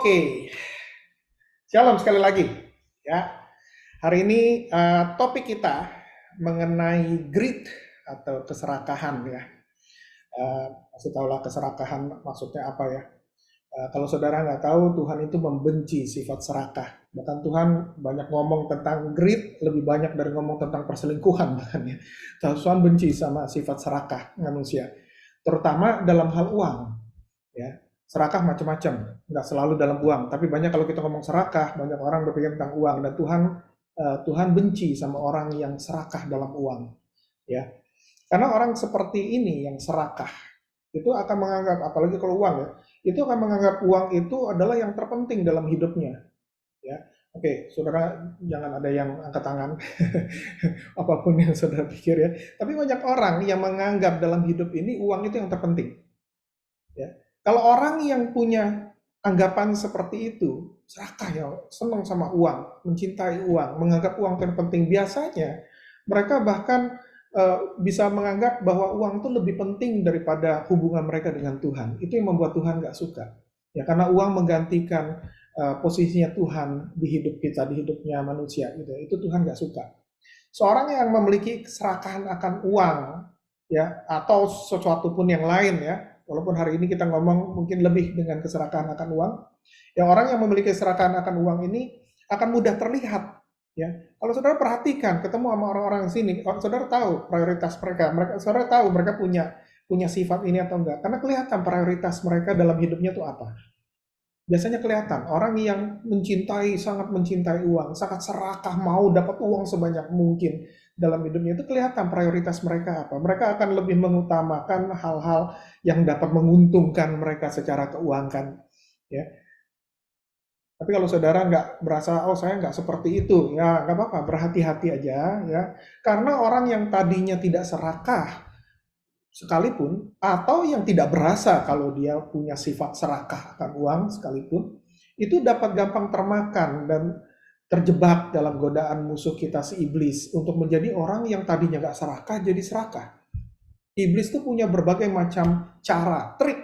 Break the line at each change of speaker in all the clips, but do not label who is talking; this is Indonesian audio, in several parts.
Oke, shalom sekali lagi. Ya, hari ini topik kita mengenai greed atau keserakahan ya. Masih tahulah keserakahan maksudnya apa ya. Kalau saudara nggak tahu, Tuhan itu membenci sifat serakah. Bahkan Tuhan banyak ngomong tentang greed, lebih banyak dari ngomong tentang perselingkuhan bahkan ya. Tuhan benci sama sifat serakah manusia, terutama dalam hal uang. Ya, serakah macam-macam, nggak selalu dalam uang, tapi banyak kalau kita ngomong serakah, banyak orang berpikir tentang uang, dan Tuhan benci sama orang yang serakah dalam uang, ya. Karena orang seperti ini yang serakah itu akan menganggap, apalagi kalau uang ya, itu akan menganggap uang itu adalah yang terpenting dalam hidupnya, ya. Oke, saudara jangan ada yang angkat tangan, apapun yang saudara pikir ya. Tapi banyak orang yang menganggap dalam hidup ini uang itu yang terpenting. Ya. Kalau orang yang punya anggapan seperti itu, serakah ya, senang sama uang, mencintai uang, menganggap uang itu penting, biasanya mereka bahkan bisa menganggap bahwa uang itu lebih penting daripada hubungan mereka dengan Tuhan. Itu yang membuat Tuhan nggak suka. Ya, karena uang menggantikan posisinya Tuhan di hidup kita, di hidupnya manusia. Gitu. Itu Tuhan nggak suka. Seorang yang memiliki keserakahan akan uang, ya, atau sesuatu pun yang lain ya, walaupun hari ini kita ngomong mungkin lebih dengan keserakahan akan uang, ya orang yang memiliki keserakahan akan uang ini akan mudah terlihat. Ya, kalau saudara perhatikan, ketemu sama orang-orang di sini, saudara tahu prioritas mereka, saudara tahu mereka punya sifat ini atau enggak, karena kelihatan prioritas mereka dalam hidupnya itu apa. Biasanya kelihatan orang yang sangat mencintai uang, sangat serakah mau dapat uang sebanyak mungkin dalam hidupnya, itu kelihatan prioritas mereka apa. Mereka akan lebih mengutamakan hal-hal yang dapat menguntungkan mereka secara keuangan. Ya. Tapi kalau saudara nggak berasa, oh saya nggak seperti itu, ya nggak apa-apa, berhati-hati aja ya. Karena orang yang tadinya tidak serakah sekalipun, atau yang tidak berasa kalau dia punya sifat serakah akan uang sekalipun, itu dapat gampang termakan dan terjebak dalam godaan musuh kita si iblis untuk menjadi orang yang tadinya gak serakah jadi serakah. Iblis itu punya berbagai macam cara, trik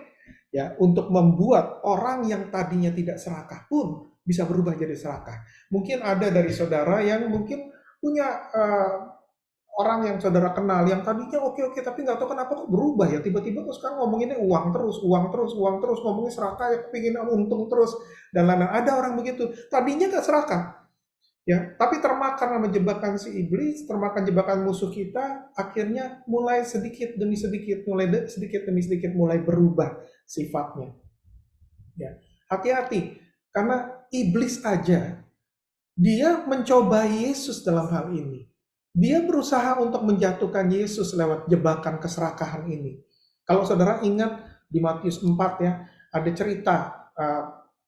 ya untuk membuat orang yang tadinya tidak serakah pun bisa berubah jadi serakah. Mungkin ada dari saudara yang mungkin punya orang yang saudara kenal yang tadinya oke-oke tapi nggak tahu kenapa kok berubah ya, tiba-tiba kok sekarang ngomonginnya uang terus, uang terus, uang terus, ngomongin serakah ya, kepingin untung terus dan lain-lain. Ada orang begitu, tadinya nggak serakah ya, tapi termakan sama jebakan si iblis, termakan jebakan musuh kita, akhirnya mulai sedikit demi sedikit, mulai berubah sifatnya. Ya, hati-hati karena iblis aja dia mencoba Yesus dalam hal ini. Dia berusaha untuk menjatuhkan Yesus lewat jebakan keserakahan ini. Kalau saudara ingat di Matius 4 ya, ada cerita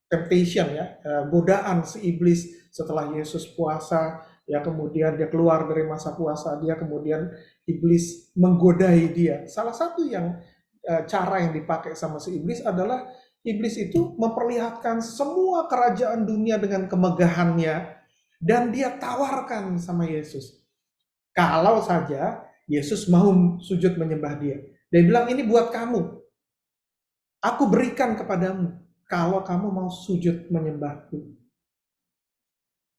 temptation ya, godaan si iblis setelah Yesus puasa, ya kemudian dia keluar dari masa puasa, dia kemudian iblis menggodai dia. Salah satu yang cara yang dipakai sama si iblis adalah iblis itu memperlihatkan semua kerajaan dunia dengan kemegahannya dan dia tawarkan sama Yesus. Kalau saja Yesus mau sujud menyembah dia. Dia bilang, ini buat kamu. Aku berikan kepadamu. Kalau kamu mau sujud menyembahku.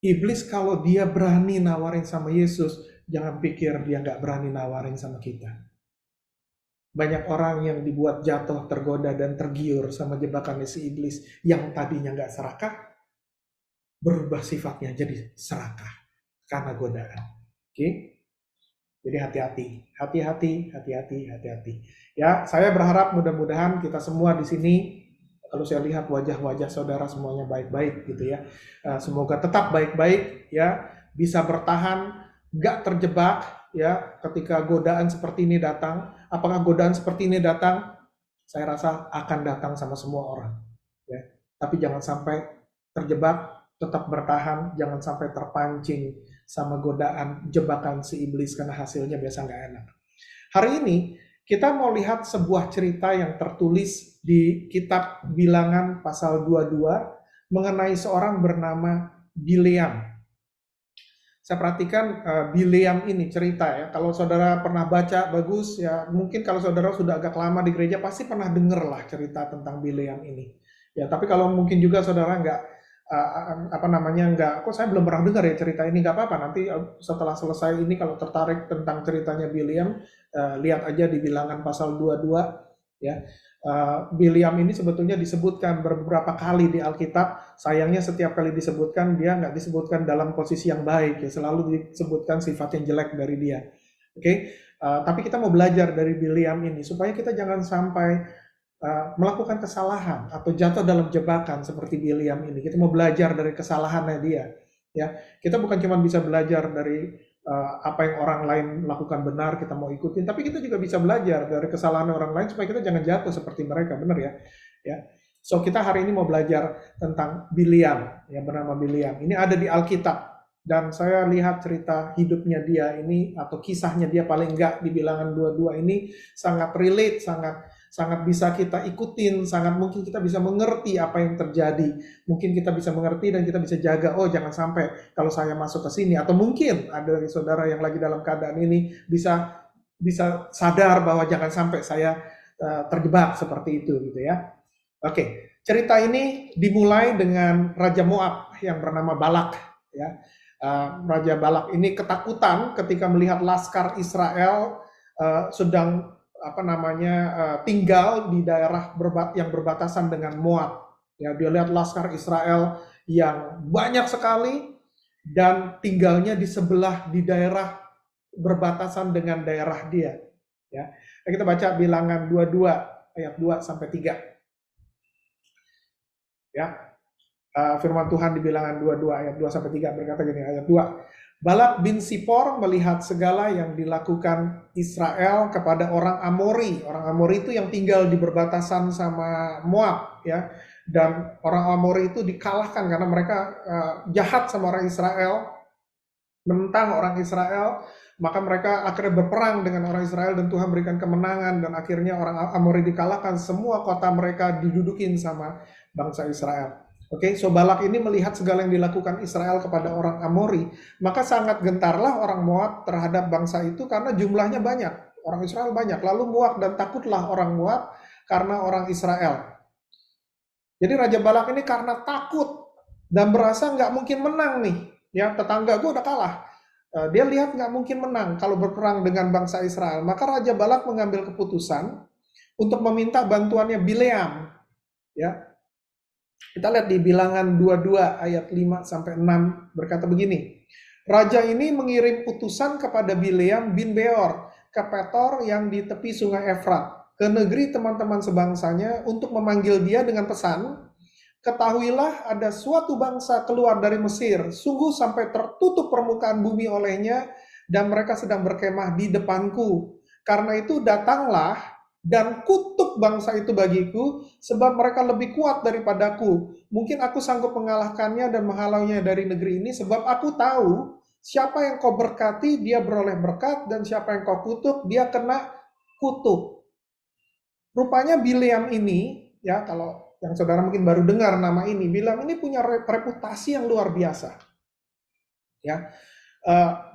Iblis kalau dia berani nawarin sama Yesus, jangan pikir dia nggak berani nawarin sama kita. Banyak orang yang dibuat jatuh, tergoda, dan tergiur sama jebakan si iblis yang tadinya nggak serakah, berubah sifatnya jadi serakah karena godaan. Oke? Jadi hati-hati. Ya, saya berharap mudah-mudahan kita semua di sini, kalau saya lihat wajah-wajah saudara semuanya baik-baik gitu ya. Semoga tetap baik-baik ya, bisa bertahan, nggak terjebak ya ketika godaan seperti ini datang. Apakah godaan seperti ini datang? Saya rasa akan datang sama semua orang. Ya. Tapi jangan sampai terjebak, tetap bertahan, jangan sampai terpancing sama godaan jebakan si iblis karena hasilnya biasa nggak enak. Hari ini kita mau lihat sebuah cerita yang tertulis di kitab Bilangan pasal 22 mengenai seorang bernama Bileam. Saya perhatikan Bileam ini cerita ya. Kalau saudara pernah baca bagus ya. Mungkin kalau saudara sudah agak lama di gereja pasti pernah dengar lah cerita tentang Bileam ini. Ya, tapi kalau mungkin juga saudara nggak apa namanya nggak, kok saya belum pernah dengar ya cerita ini, nggak apa-apa. Nanti setelah selesai ini kalau tertarik tentang ceritanya Biliam, lihat aja di Bilangan pasal 22 ya. Biliam ini sebetulnya disebutkan beberapa kali di Alkitab. Sayangnya setiap kali disebutkan dia nggak disebutkan dalam posisi yang baik ya, selalu disebutkan sifat yang jelek dari dia. Oke, tapi kita mau belajar dari Biliam ini supaya kita jangan sampai melakukan kesalahan atau jatuh dalam jebakan seperti Biliam ini. Kita mau belajar dari kesalahannya dia. Ya, kita bukan cuma bisa belajar dari apa yang orang lain lakukan benar kita mau ikutin, tapi kita juga bisa belajar dari kesalahan orang lain supaya kita jangan jatuh seperti mereka, benar ya? Ya. So kita hari ini mau belajar tentang Biliam, yang bernama Biliam. Ini ada di Alkitab dan saya lihat cerita hidupnya dia ini atau kisahnya dia paling enggak di Bilangan 22 ini sangat relate, sangat bisa kita ikutin, sangat mungkin kita bisa mengerti apa yang terjadi. Mungkin kita bisa mengerti dan kita bisa jaga, oh jangan sampai kalau saya masuk ke sini. Atau mungkin ada dari saudara yang lagi dalam keadaan ini bisa sadar bahwa jangan sampai saya terjebak seperti itu gitu ya. Oke, cerita ini dimulai dengan Raja Moab yang bernama Balak ya. Raja Balak ini ketakutan ketika melihat laskar Israel sedang tinggal di daerah yang berbatasan dengan Moab. Ya, dia lihat laskar Israel yang banyak sekali dan tinggalnya di daerah berbatasan dengan daerah dia. Ya, kita baca Bilangan 22 ayat 2 sampai 3. Ya, firman Tuhan di Bilangan 22 ayat 2 sampai 3 berkata gini, ayat 2. Balak bin Sipor melihat segala yang dilakukan Israel kepada orang Amori. Orang Amori itu yang tinggal di berbatasan sama Moab ya. Dan orang Amori itu dikalahkan karena mereka jahat sama orang Israel, menentang orang Israel, maka mereka akhirnya berperang dengan orang Israel dan Tuhan berikan kemenangan dan akhirnya orang Amori dikalahkan, semua kota mereka didudukin sama bangsa Israel. Oke, so Balak ini melihat segala yang dilakukan Israel kepada orang Amori, maka sangat gentarlah orang Moab terhadap bangsa itu karena jumlahnya banyak, orang Israel banyak. Lalu muak dan takutlah orang Moab karena orang Israel. Jadi Raja Balak ini karena takut dan berasa nggak mungkin menang nih, ya tetangga gue udah kalah. Dia lihat nggak mungkin menang kalau berperang dengan bangsa Israel, maka Raja Balak mengambil keputusan untuk meminta bantuannya Bileam, ya. Kita lihat di Bilangan 22 ayat 5 sampai 6 berkata begini. Raja ini mengirim utusan kepada Bileam bin Beor ke Petor yang di tepi sungai Efrat, ke negeri teman-teman sebangsanya untuk memanggil dia dengan pesan, ketahuilah ada suatu bangsa keluar dari Mesir, sungguh sampai tertutup permukaan bumi olehnya dan mereka sedang berkemah di depanku. Karena itu datanglah dan kutuk bangsa itu bagiku, sebab mereka lebih kuat daripadaku. Mungkin aku sanggup mengalahkannya dan menghalaunya dari negeri ini, sebab aku tahu siapa yang kau berkati, dia beroleh berkat, dan siapa yang kau kutuk, dia kena kutuk. Rupanya Bileam ini, ya kalau yang saudara mungkin baru dengar nama ini, Bileam ini punya reputasi yang luar biasa. Ya,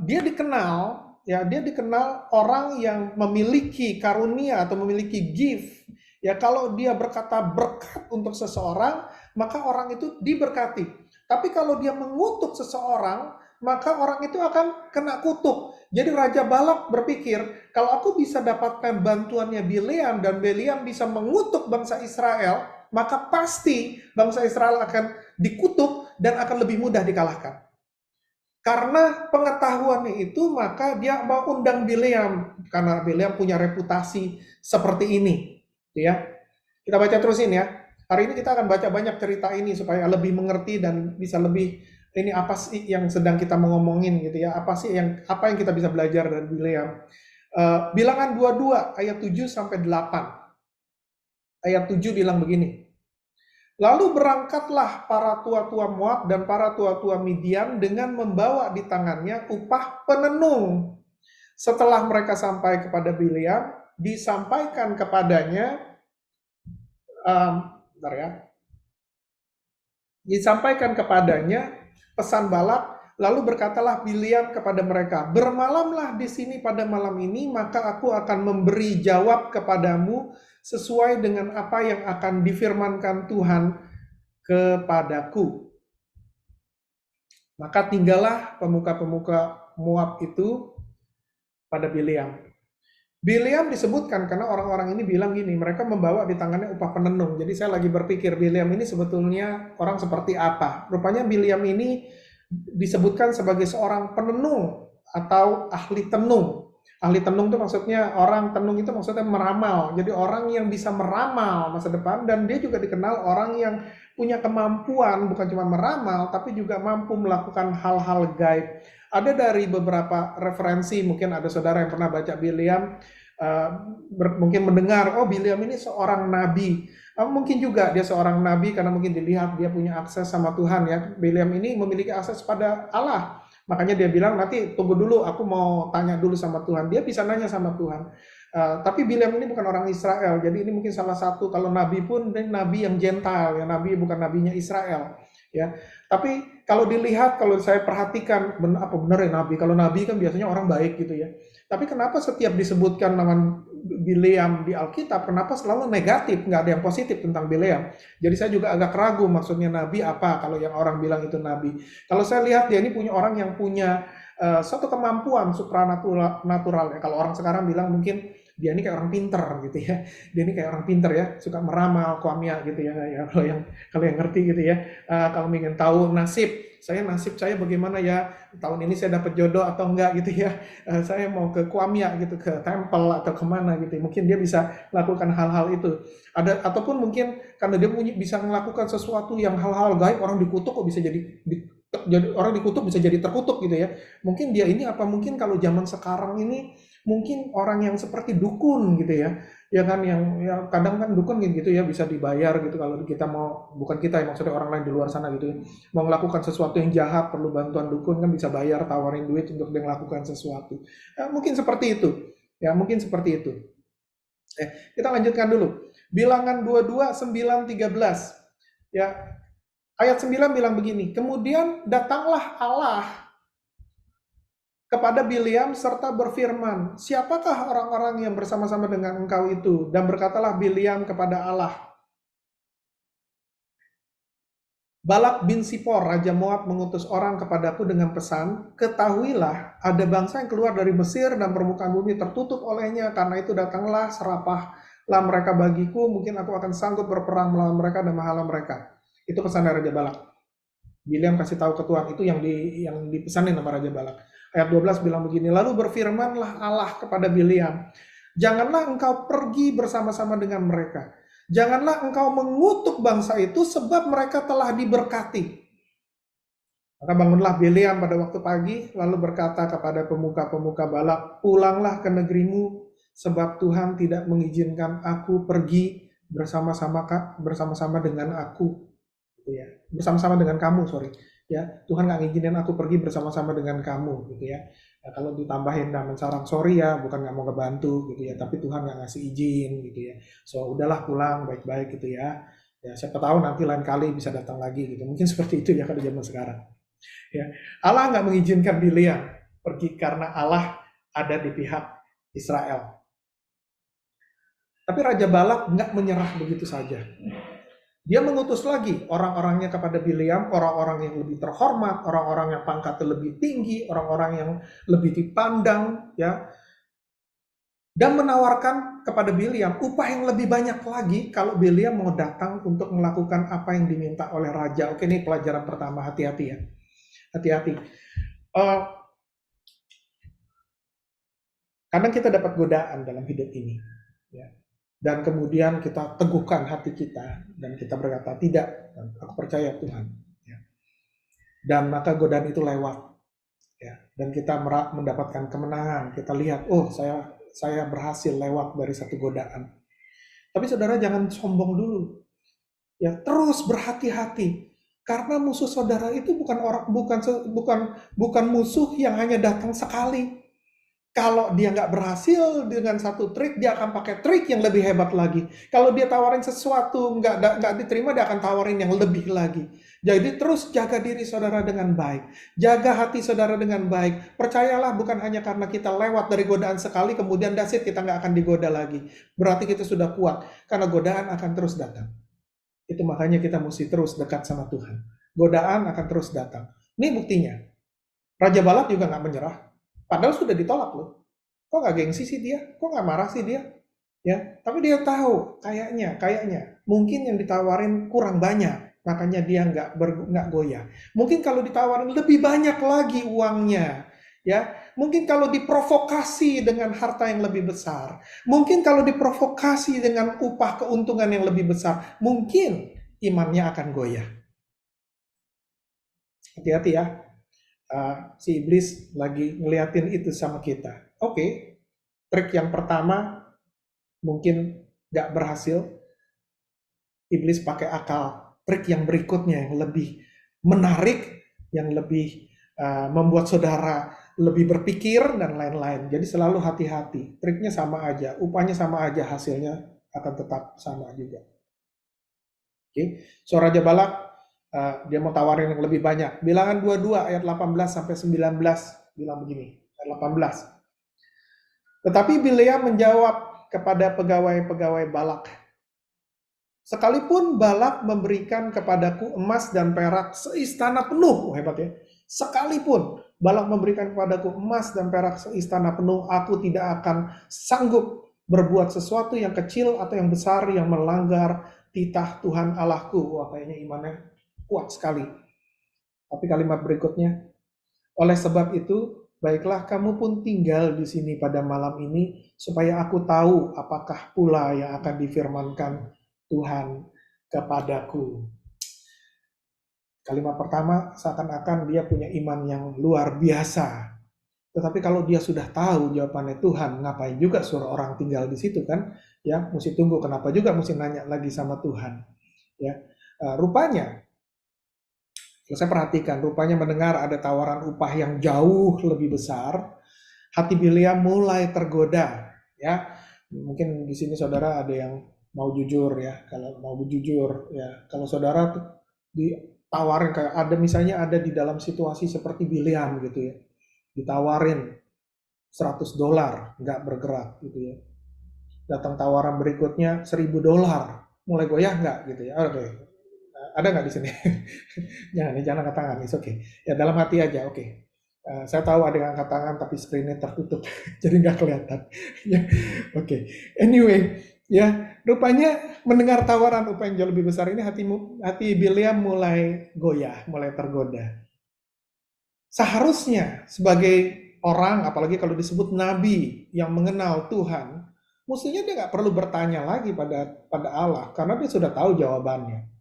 dia dikenal. Ya, dia dikenal orang yang memiliki karunia atau memiliki gift. Ya, kalau dia berkata berkat untuk seseorang, maka orang itu diberkati. Tapi kalau dia mengutuk seseorang, maka orang itu akan kena kutuk. Jadi Raja Balak berpikir, kalau aku bisa dapatkan bantuannya Bileam dan Bileam bisa mengutuk bangsa Israel, maka pasti bangsa Israel akan dikutuk dan akan lebih mudah dikalahkan. Karena pengetahuannya itu, maka dia mau undang Bileam karena Bileam punya reputasi seperti ini, ya. Kita baca terusin ya. Hari ini kita akan baca banyak cerita ini supaya lebih mengerti dan bisa lebih ini apa sih yang sedang kita mau ngomongin gitu ya. Apa yang kita bisa belajar dari Bileam. Bilangan 22 ayat 7 sampai 8. Ayat 7 bilang begini. Lalu berangkatlah para tua-tua Moab dan para tua-tua Midian dengan membawa di tangannya upah penenung. Setelah mereka sampai kepada Bileam, disampaikan kepadanya, disampaikan kepadanya pesan Balak. Lalu berkatalah Bileam kepada mereka, bermalamlah di sini pada malam ini, maka aku akan memberi jawab kepadamu sesuai dengan apa yang akan difirmankan Tuhan kepadaku. Maka tinggallah pemuka-pemuka Moab itu pada Bileam. Bileam disebutkan karena orang-orang ini bilang gini, mereka membawa di tangannya upah penenung. Jadi saya lagi berpikir Bileam ini sebetulnya orang seperti apa. Rupanya Bileam ini disebutkan sebagai seorang penenung atau ahli tenung. Ahli tenung itu maksudnya, orang tenung itu maksudnya meramal. Jadi orang yang bisa meramal masa depan, dan dia juga dikenal orang yang punya kemampuan bukan cuma meramal tapi juga mampu melakukan hal-hal gaib. Ada dari beberapa referensi, mungkin ada saudara yang pernah baca Bileam, mungkin mendengar, oh Bileam ini seorang nabi. Mungkin juga dia seorang nabi karena mungkin dilihat dia punya akses sama Tuhan ya. Bileam ini memiliki akses pada Allah. Makanya dia bilang, nanti tunggu dulu, aku mau tanya dulu sama Tuhan. Dia bisa nanya sama Tuhan. Tapi Bileam ini bukan orang Israel, jadi ini mungkin salah satu, kalau nabi pun dia nabi yang Gentile, ya nabi bukan nabinya Israel. Ya, tapi kalau dilihat, kalau saya perhatikan, apa benar ya nabi? Kalau nabi kan biasanya orang baik gitu ya. Tapi kenapa setiap disebutkan nama Bileam di Alkitab, kenapa selalu negatif, nggak ada yang positif tentang Bileam? Jadi saya juga agak ragu maksudnya nabi apa kalau yang orang bilang itu nabi. Kalau saya lihat dia ini punya orang yang punya suatu kemampuan supranatural ya. Kalau orang sekarang bilang mungkin dia ini kayak orang pinter gitu ya. Dia ini kayak orang pinter ya, suka meramal, kuamia gitu ya. Kalau yang ngerti gitu ya. Kalau ingin tahu nasib saya bagaimana ya, tahun ini saya dapat jodoh atau enggak gitu ya. Saya mau ke kuamia gitu, ke temple atau kemana gitu. Mungkin dia bisa lakukan hal-hal itu. Ataupun mungkin karena dia bisa melakukan sesuatu yang hal-hal gaib, orang dikutuk kok bisa jadi orang dikutuk bisa jadi terkutuk gitu ya. Mungkin dia ini apa, mungkin kalau zaman sekarang ini mungkin orang yang seperti dukun gitu ya. Ya kan, yang ya kadang kan dukun gitu ya bisa dibayar gitu kalau kita mau, bukan kita ya, maksudnya orang lain di luar sana gitu ya. Mau melakukan sesuatu yang jahat perlu bantuan dukun kan bisa bayar, tawarin duit untuk dia melakukan sesuatu. Mungkin seperti itu. Ya, mungkin seperti itu. Kita lanjutkan dulu. Bilangan 22, 9, 13. Ya, ayat 9 bilang begini, kemudian datanglah Allah kepada Bileam serta berfirman, siapakah orang-orang yang bersama-sama dengan engkau itu? Dan berkatalah Bileam kepada Allah, Balak bin Sipor, Raja Moab mengutus orang kepadaku dengan pesan, ketahuilah ada bangsa yang keluar dari Mesir dan permukaan bumi tertutup olehnya, karena itu datanglah serapahlah mereka bagiku, mungkin aku akan sanggup berperang melawan mereka dan menghalau mereka. Itu pesan dari Raja Balak. Bileam kasih tahu ke Tuhan, itu yang dipesanin sama Raja Balak. Ayat 12 bilang begini, lalu berfirmanlah Allah kepada Bileam, janganlah engkau pergi bersama-sama dengan mereka. Janganlah engkau mengutuk bangsa itu sebab mereka telah diberkati. Maka bangunlah Bileam pada waktu pagi, lalu berkata kepada pemuka-pemuka Balak, pulanglah ke negerimu sebab Tuhan tidak mengizinkan aku pergi bersama-sama dengan aku. Ya, bersama-sama dengan kamu, ya, Tuhan nggak ngizinin aku pergi bersama-sama dengan kamu gitu ya. Kalau ditambahin dan sarang, sorry ya, bukan nggak mau ngebantu gitu ya, tapi Tuhan nggak ngasih izin gitu ya. So udahlah pulang baik-baik gitu ya. Ya siapa tahu nanti lain kali bisa datang lagi gitu. Mungkin seperti itu ya kalau zaman sekarang. Ya, Allah nggak mengizinkan Bileam pergi karena Allah ada di pihak Israel. Tapi Raja Balak nggak menyerah begitu saja. Dia mengutus lagi orang-orangnya kepada Bileam, orang-orang yang lebih terhormat, orang-orang yang pangkatnya lebih tinggi, orang-orang yang lebih dipandang, ya, dan menawarkan kepada Bileam upah yang lebih banyak lagi kalau Bileam mau datang untuk melakukan apa yang diminta oleh raja. Oke, ini pelajaran pertama, hati-hati ya, hati-hati. Kadang kita dapat godaan dalam hidup ini, ya. Dan kemudian kita teguhkan hati kita dan kita berkata tidak, aku percaya Tuhan, ya. Dan maka godaan itu lewat, ya. Dan kita mendapatkan kemenangan. Kita lihat, oh saya berhasil lewat dari satu godaan. Tapi saudara jangan sombong dulu, ya. Terus berhati-hati karena musuh saudara itu bukan musuh yang hanya datang sekali. Kalau dia nggak berhasil dengan satu trik, dia akan pakai trik yang lebih hebat lagi. Kalau dia tawarin sesuatu nggak diterima, dia akan tawarin yang lebih lagi. Jadi terus jaga diri saudara dengan baik. Jaga hati saudara dengan baik. Percayalah, bukan hanya karena kita lewat dari godaan sekali, kemudian that's it, kita nggak akan digoda lagi. Berarti kita sudah kuat, karena godaan akan terus datang. Itu makanya kita mesti terus dekat sama Tuhan. Godaan akan terus datang. Ini buktinya. Raja Balak juga nggak menyerah. Padahal sudah ditolak loh. Kok nggak gengsi sih dia? Kok nggak marah sih dia? Ya, tapi dia tahu kayaknya mungkin yang ditawarin kurang banyak, makanya dia nggak goyah. Mungkin kalau ditawarin lebih banyak lagi uangnya, ya, mungkin kalau diprovokasi dengan harta yang lebih besar, mungkin kalau diprovokasi dengan upah keuntungan yang lebih besar, mungkin imannya akan goyah. Hati-hati ya. Si iblis lagi ngeliatin itu sama kita. Oke, trik yang pertama mungkin nggak berhasil, iblis pakai akal. Trik yang berikutnya yang lebih menarik, yang lebih membuat saudara lebih berpikir dan lain-lain. Jadi selalu hati-hati. Triknya sama aja, upahnya sama aja, hasilnya akan tetap sama juga. Oke, so Raja Balak dia mau tawarin yang lebih banyak. Bilangan 22 ayat 18 sampai 19 bilang begini, ayat 18. Tetapi Bileam menjawab kepada pegawai-pegawai Balak, sekalipun Balak memberikan kepadaku emas dan perak seistana penuh, hebat ya. Sekalipun Balak memberikan kepadaku emas dan perak seistana penuh, aku tidak akan sanggup berbuat sesuatu yang kecil atau yang besar yang melanggar titah Tuhan Allahku. Wah, kayaknya imannya kuat sekali. Tapi kalimat berikutnya, oleh sebab itu, baiklah kamu pun tinggal di sini pada malam ini, supaya aku tahu apakah pula yang akan difirmankan Tuhan kepadaku. Kalimat pertama, seakan-akan dia punya iman yang luar biasa. Tetapi kalau dia sudah tahu jawabannya Tuhan, ngapain juga suruh orang tinggal di situ kan? Ya, mesti tunggu, kenapa juga mesti nanya lagi sama Tuhan. Ya, rupanya saya perhatikan, rupanya mendengar ada tawaran upah yang jauh lebih besar, hati Bileam mulai tergoda. Ya, mungkin di sini saudara ada yang mau jujur ya. Kalau mau jujur ya, kalau saudara ditawarin kayak ada misalnya ada di dalam situasi seperti Bileam gitu ya, ditawarin $100 nggak bergerak gitu ya. Datang tawaran berikutnya $1.000, mulai goyah nggak gitu ya? Oke. Ada nggak di sini? jangan angkat tangan, oke. Okay. Ya dalam hati aja, oke. Okay. Saya tahu ada yang angkat tangan tapi screen-nya tertutup, jadi nggak kelihatan. Ya, oke. Okay. Anyway, ya rupanya mendengar tawaran upah yang jauh lebih besar ini hati Bileam mulai goyah, mulai tergoda. Seharusnya sebagai orang, apalagi kalau disebut nabi yang mengenal Tuhan, mestinya dia nggak perlu bertanya lagi pada Allah, karena dia sudah tahu jawabannya.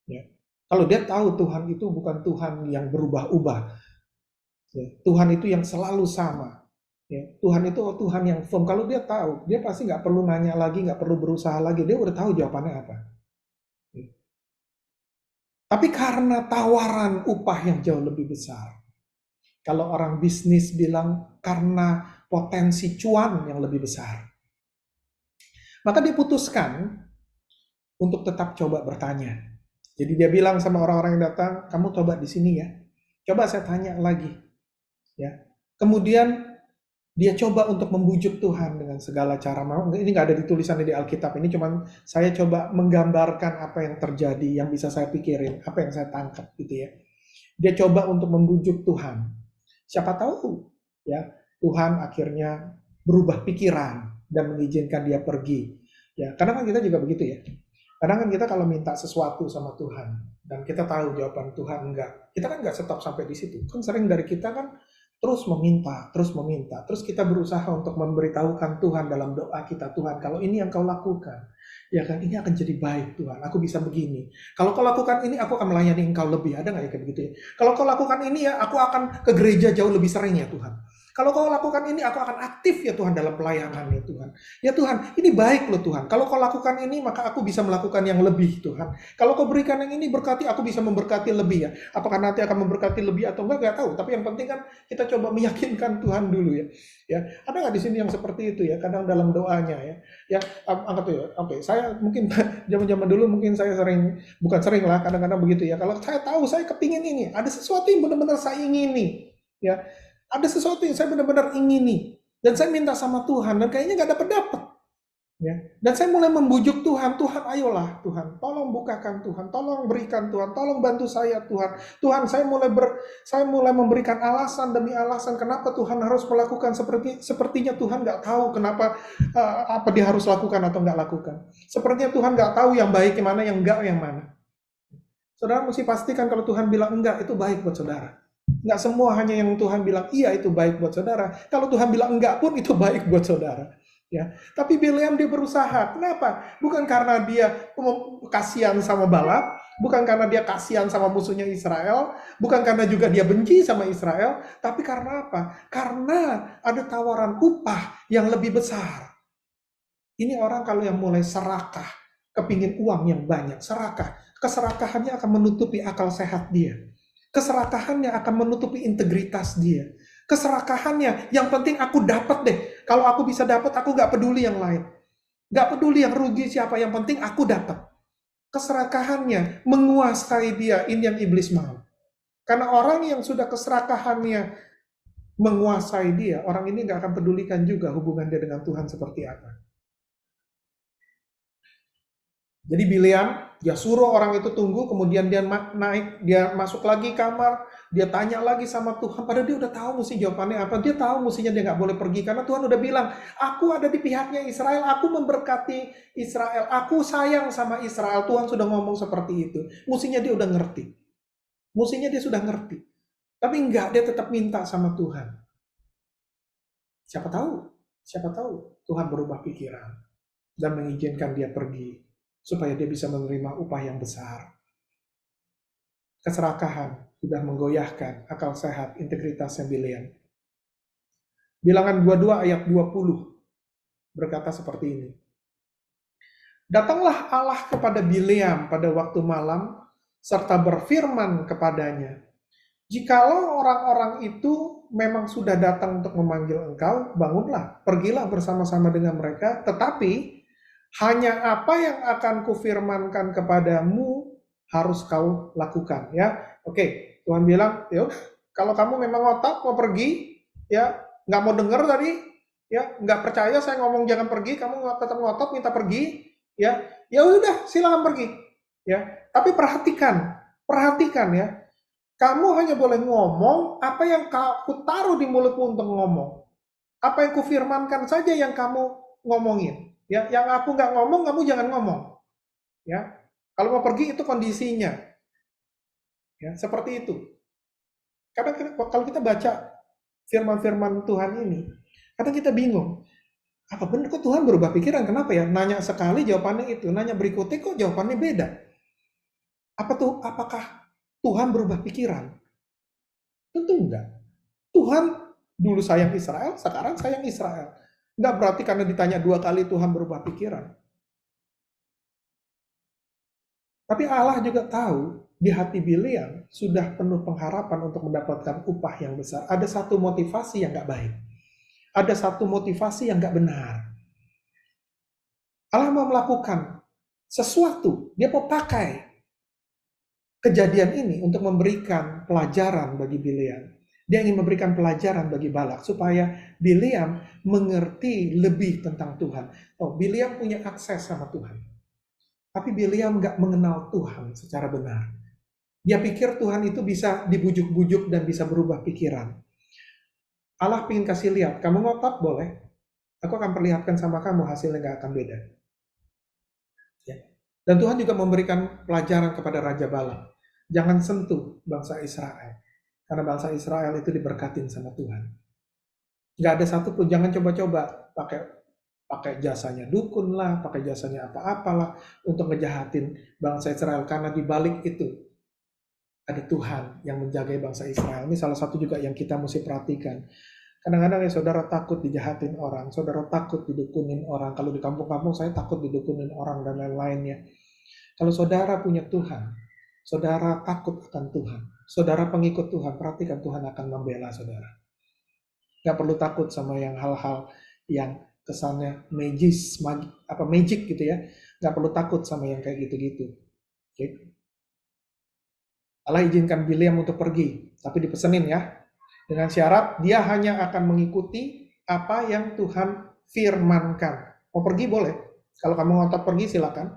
Ya. Kalau dia tahu Tuhan itu bukan Tuhan yang berubah-ubah, ya. Tuhan itu yang selalu sama. Ya. Tuhan itu Tuhan yang firm. Kalau dia tahu, dia pasti nggak perlu nanya lagi, nggak perlu berusaha lagi. Dia udah tahu jawabannya apa. Ya. Tapi karena tawaran upah yang jauh lebih besar, kalau orang bisnis bilang karena potensi cuan yang lebih besar, maka dia putuskan untuk tetap coba bertanya. Jadi dia bilang sama orang-orang yang datang, kamu coba di sini ya. Coba saya tanya lagi. Ya. Kemudian dia coba untuk membujuk Tuhan dengan segala cara. Ini nggak ada ditulisannya di Alkitab. Ini cuma saya coba menggambarkan apa yang terjadi, yang bisa saya pikirin, apa yang saya tangkap gitu ya. Dia coba untuk membujuk Tuhan. Siapa tahu ya Tuhan akhirnya berubah pikiran dan mengizinkan dia pergi. Ya, karena kan kita juga begitu ya. Kadang kan kita kalau minta sesuatu sama Tuhan dan kita tahu jawaban Tuhan enggak, kita kan enggak stop sampai di situ. Kan sering dari kita kan terus meminta, terus kita berusaha untuk memberitahukan Tuhan dalam doa kita, Tuhan kalau ini yang kau lakukan, ya kan ini akan jadi baik Tuhan, aku bisa begini. Kalau kau lakukan ini, aku akan melayani engkau lebih. Ada nggak ya kayak begitu ya? Kalau kau lakukan ini ya, aku akan ke gereja jauh lebih sering ya Tuhan. Kalau kau lakukan ini, aku akan aktif ya Tuhan dalam pelayanan ya Tuhan. Ya Tuhan, ini baik loh Tuhan. Kalau kau lakukan ini, maka aku bisa melakukan yang lebih Tuhan. Kalau kau berikan yang ini, berkati aku bisa memberkati lebih ya. Apakah nanti akan memberkati lebih atau enggak, nggak tahu. Tapi yang penting kan kita coba meyakinkan Tuhan dulu ya. Ya, ada nggak di sini yang seperti itu ya? Kadang dalam doanya ya. Ya, angkat tuh ya. Oke, saya mungkin zaman-zaman dulu mungkin saya sering, bukan sering lah, kadang-kadang begitu ya. Kalau saya tahu saya kepingin ini, ada sesuatu yang benar-benar saya ingini. Ya, ada sesuatu yang saya benar-benar ingini dan saya minta sama Tuhan dan kayaknya nggak dapat. Ya. Dan saya mulai membujuk Tuhan, Tuhan ayolah Tuhan, tolong bukakan Tuhan, tolong berikan Tuhan, tolong bantu saya Tuhan. Tuhan, saya mulai memberikan alasan demi alasan kenapa Tuhan harus melakukan sepertinya Tuhan nggak tahu kenapa apa dia harus lakukan atau nggak lakukan. Sepertinya Tuhan nggak tahu yang baik yang mana, yang enggak yang mana. Saudara mesti pastikan kalau Tuhan bilang enggak, itu baik buat saudara. Enggak semua hanya yang Tuhan bilang iya itu baik buat saudara. Kalau Tuhan bilang enggak pun itu baik buat saudara. Ya, tapi Bileam dia berusaha. Kenapa? Bukan karena dia kasihan sama Balak, bukan karena dia kasihan sama musuhnya Israel, bukan karena juga dia benci sama Israel, tapi karena apa? Karena ada tawaran upah yang lebih besar. Ini orang kalau yang mulai serakah, kepingin uang yang banyak, serakah. Keserakahannya akan menutupi akal sehat dia. Keserakahannya akan menutupi integritas dia. Keserakahannya, yang penting aku dapat deh. Kalau aku bisa dapat, aku gak peduli yang lain. Gak peduli yang rugi siapa, yang penting aku dapat. Keserakahannya menguasai dia, ini yang iblis mau. Karena orang yang sudah keserakahannya menguasai dia, orang ini gak akan pedulikan juga hubungan dia dengan Tuhan seperti apa. Jadi Bileam, dia suruh orang itu tunggu, kemudian dia naik, dia masuk lagi kamar, dia tanya lagi sama Tuhan, padahal dia udah tahu mesti jawabannya apa, dia tahu mestinya dia nggak boleh pergi, karena Tuhan udah bilang, aku ada di pihaknya Israel, aku memberkati Israel, aku sayang sama Israel, Tuhan sudah ngomong seperti itu, mestinya dia udah ngerti, mestinya dia sudah ngerti, tapi enggak, dia tetap minta sama Tuhan. Siapa tahu Tuhan berubah pikiran, dan mengizinkan dia pergi, supaya dia bisa menerima upah yang besar. Keserakahan sudah menggoyahkan akal sehat integritasnya Bileam. Bilangan 22 ayat 20 berkata seperti ini. Datanglah Allah kepada Bileam pada waktu malam, serta berfirman kepadanya, jikalau orang-orang itu memang sudah datang untuk memanggil engkau, bangunlah, pergilah bersama-sama dengan mereka, tetapi hanya apa yang akan kufirmankan kepadamu harus kau lakukan, ya. Oke, Tuhan bilang, ya kalau kamu memang ngotot mau pergi, ya nggak mau dengar tadi, ya nggak percaya saya ngomong jangan pergi, kamu tetap ngotot minta pergi, ya udah silakan pergi, ya. Tapi perhatikan ya, kamu hanya boleh ngomong apa yang aku taruh di mulutmu untuk ngomong, apa yang kufirmankan saja yang kamu ngomongin. Ya, yang aku nggak ngomong, kamu jangan ngomong. Ya, kalau mau pergi itu kondisinya. Ya, seperti itu. Karena kalau kita baca firman-firman Tuhan ini, kadang kita bingung. Apa benar kok Tuhan berubah pikiran? Kenapa ya? Nanya sekali jawabannya itu, nanya berikutnya kok jawabannya beda. Apakah Tuhan berubah pikiran? Tentu enggak. Tuhan dulu sayang Israel, sekarang sayang Israel. Enggak berarti karena ditanya 2 kali Tuhan berubah pikiran. Tapi Allah juga tahu di hati Bileam sudah penuh pengharapan untuk mendapatkan upah yang besar. Ada satu motivasi yang gak baik. Ada satu motivasi yang gak benar. Allah mau melakukan sesuatu. Dia mau pakai kejadian ini untuk memberikan pelajaran bagi Bileam. Dia ingin memberikan pelajaran bagi Balak supaya Bileam mengerti lebih tentang Tuhan. Oh, Bileam punya akses sama Tuhan. Tapi Bileam nggak mengenal Tuhan secara benar. Dia pikir Tuhan itu bisa dibujuk-bujuk dan bisa berubah pikiran. Allah ingin kasih lihat, kamu ngotot boleh, aku akan perlihatkan sama kamu hasilnya nggak akan beda. Ya. Dan Tuhan juga memberikan pelajaran kepada Raja Balak. Jangan sentuh bangsa Israel. Karena bangsa Israel itu diberkatin sama Tuhan. Nggak ada satupun, jangan coba-coba pakai jasanya dukun lah, pakai jasanya apa-apalah untuk ngejahatin bangsa Israel, karena di balik itu ada Tuhan yang menjaga bangsa Israel. Ini salah satu juga yang kita mesti perhatikan. Kadang-kadang ya saudara takut dijahatin orang, saudara takut didukunin orang. Kalau di kampung-kampung saya takut didukunin orang dan lain-lainnya. Kalau saudara punya Tuhan, saudara takut akan Tuhan, saudara pengikut Tuhan, perhatikan Tuhan akan membela saudara. Gak perlu takut sama yang hal-hal yang kesannya magic gitu ya. Nggak perlu takut sama yang kayak gitu-gitu. Okay. Allah izinkan Bileam untuk pergi, tapi dipesenin ya, dengan syarat dia hanya akan mengikuti apa yang Tuhan firmankan. Mau pergi boleh, Kalau kamu ngotot pergi silakan,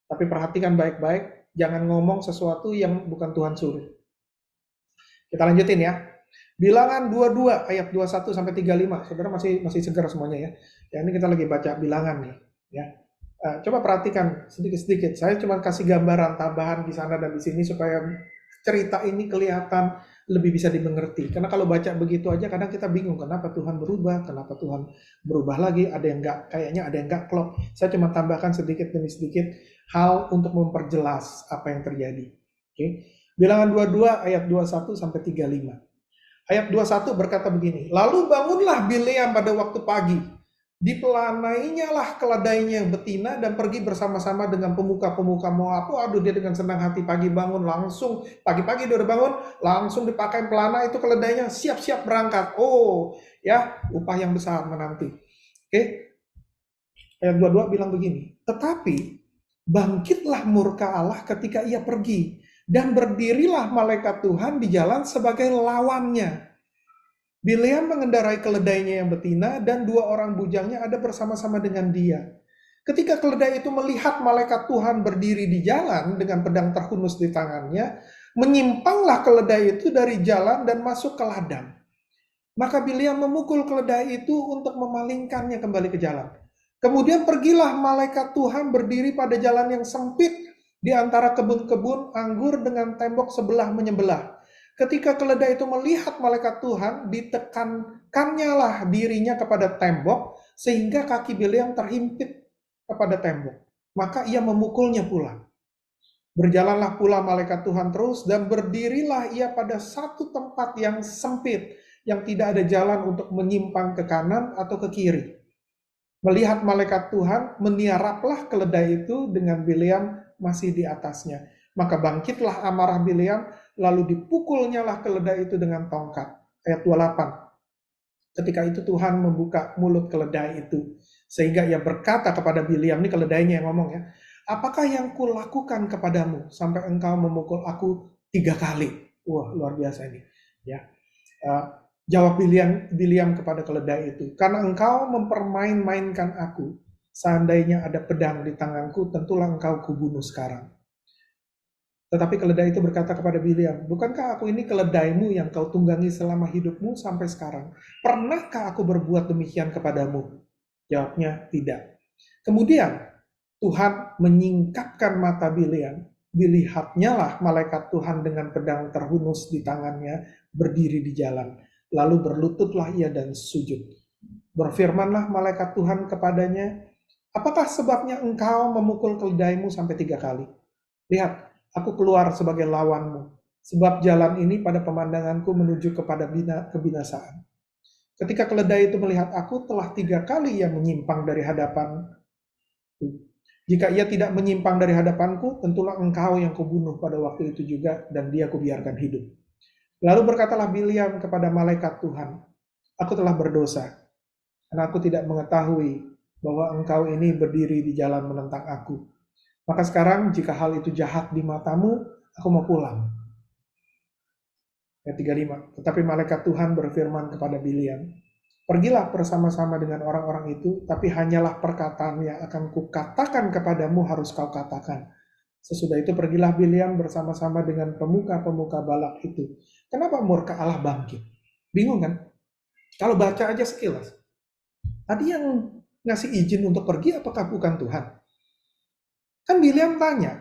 tapi perhatikan baik-baik, jangan ngomong sesuatu yang bukan Tuhan suruh. Kita lanjutin ya. Bilangan 22 ayat 21 sampai 35. Saudara masih segar semuanya ya. Ya ini kita lagi baca bilangan nih, ya. Coba perhatikan sedikit-sedikit. Saya cuma kasih gambaran tambahan di sana dan di sini supaya cerita ini kelihatan lebih bisa dimengerti. Karena kalau baca begitu aja kadang kita bingung kenapa Tuhan berubah, kenapa Tuhan berubah lagi, ada yang enggak, kayaknya ada yang enggak klop. Saya cuma tambahkan sedikit demi sedikit hal untuk memperjelas apa yang terjadi. Oke. Bilangan 22 ayat 21 sampai 35. Ayat 21 berkata begini, lalu bangunlah Bileam pada waktu pagi, dipelanainya lah keledainya yang betina dan pergi bersama-sama dengan pemuka-pemuka Moab. Aduh, dia dengan senang hati pagi bangun langsung, pagi-pagi dia udah bangun, langsung dipakai pelana itu keledainya, siap-siap berangkat. Oh, ya, upah yang besar menanti. Oke, ayat 22 bilang begini, tetapi bangkitlah murka Allah ketika ia pergi, dan berdirilah malaikat Tuhan di jalan sebagai lawannya. Bileam mengendarai keledainya yang betina dan dua orang bujangnya ada bersama-sama dengan dia. Ketika keledai itu melihat malaikat Tuhan berdiri di jalan dengan pedang terhunus di tangannya, menyimpanglah keledai itu dari jalan dan masuk ke ladang. Maka Bileam memukul keledai itu untuk memalingkannya kembali ke jalan. Kemudian pergilah malaikat Tuhan berdiri pada jalan yang sempit di antara kebun-kebun anggur dengan tembok sebelah menyebelah. Ketika keledai itu melihat malaikat Tuhan, ditekankannya lah dirinya kepada tembok, sehingga kaki Bileam terhimpit kepada tembok. Maka ia memukulnya pula. Berjalanlah pula malaikat Tuhan terus, dan berdirilah ia pada satu tempat yang sempit, yang tidak ada jalan untuk menyimpang ke kanan atau ke kiri. Melihat malaikat Tuhan, meniaraplah keledai itu dengan Bileam masih di atasnya. Maka bangkitlah amarah Bileam, lalu dipukulnya lah keledai itu dengan tongkat. Ayat 28. Ketika itu Tuhan membuka mulut keledai itu, sehingga ia berkata kepada Bileam, ini keledainya yang ngomong ya, apakah yang kulakukan kepadamu sampai engkau memukul aku 3 kali? Wah, luar biasa ini. Ya, jawab Bileam kepada keledai itu, karena engkau mempermain-mainkan aku, seandainya ada pedang di tanganku, tentulah engkau kubunuh sekarang. Tetapi keledai itu berkata kepada Bileam, bukankah aku ini keledaimu yang kau tunggangi selama hidupmu sampai sekarang? Pernahkah aku berbuat demikian kepadamu? Jawabnya, tidak. Kemudian Tuhan menyingkapkan mata Bileam, dilihatnya lah malaikat Tuhan dengan pedang terhunus di tangannya berdiri di jalan. Lalu berlututlah ia dan sujud. Berfirmanlah malaikat Tuhan kepadanya, apakah sebabnya engkau memukul keledaimu sampai 3 kali? Lihat, aku keluar sebagai lawanmu, sebab jalan ini pada pemandanganku menuju kepada kebinasaan. Ketika keledai itu melihat aku, telah 3 kali ia menyimpang dari hadapan. Jika ia tidak menyimpang dari hadapanku, tentulah engkau yang kubunuh pada waktu itu juga, dan dia kubiarkan hidup. Lalu berkatalah Bileam kepada malaikat Tuhan, aku telah berdosa, karena aku tidak mengetahui bahwa engkau ini berdiri di jalan menentang aku. Maka sekarang jika hal itu jahat di matamu, aku mau pulang. Ayat 35. Tetapi malaikat Tuhan berfirman kepada Bileam, pergilah bersama-sama dengan orang-orang itu, tapi hanyalah perkataan yang akan kukatakan kepadamu harus kau katakan. Sesudah itu pergilah Bileam bersama-sama dengan pemuka-pemuka Balak itu. Kenapa murka Allah bangkit? Bingung kan? Kalau baca aja sekilas. Tadi yang ngasih izin untuk pergi apakah bukan Tuhan? Kan Bileam tanya,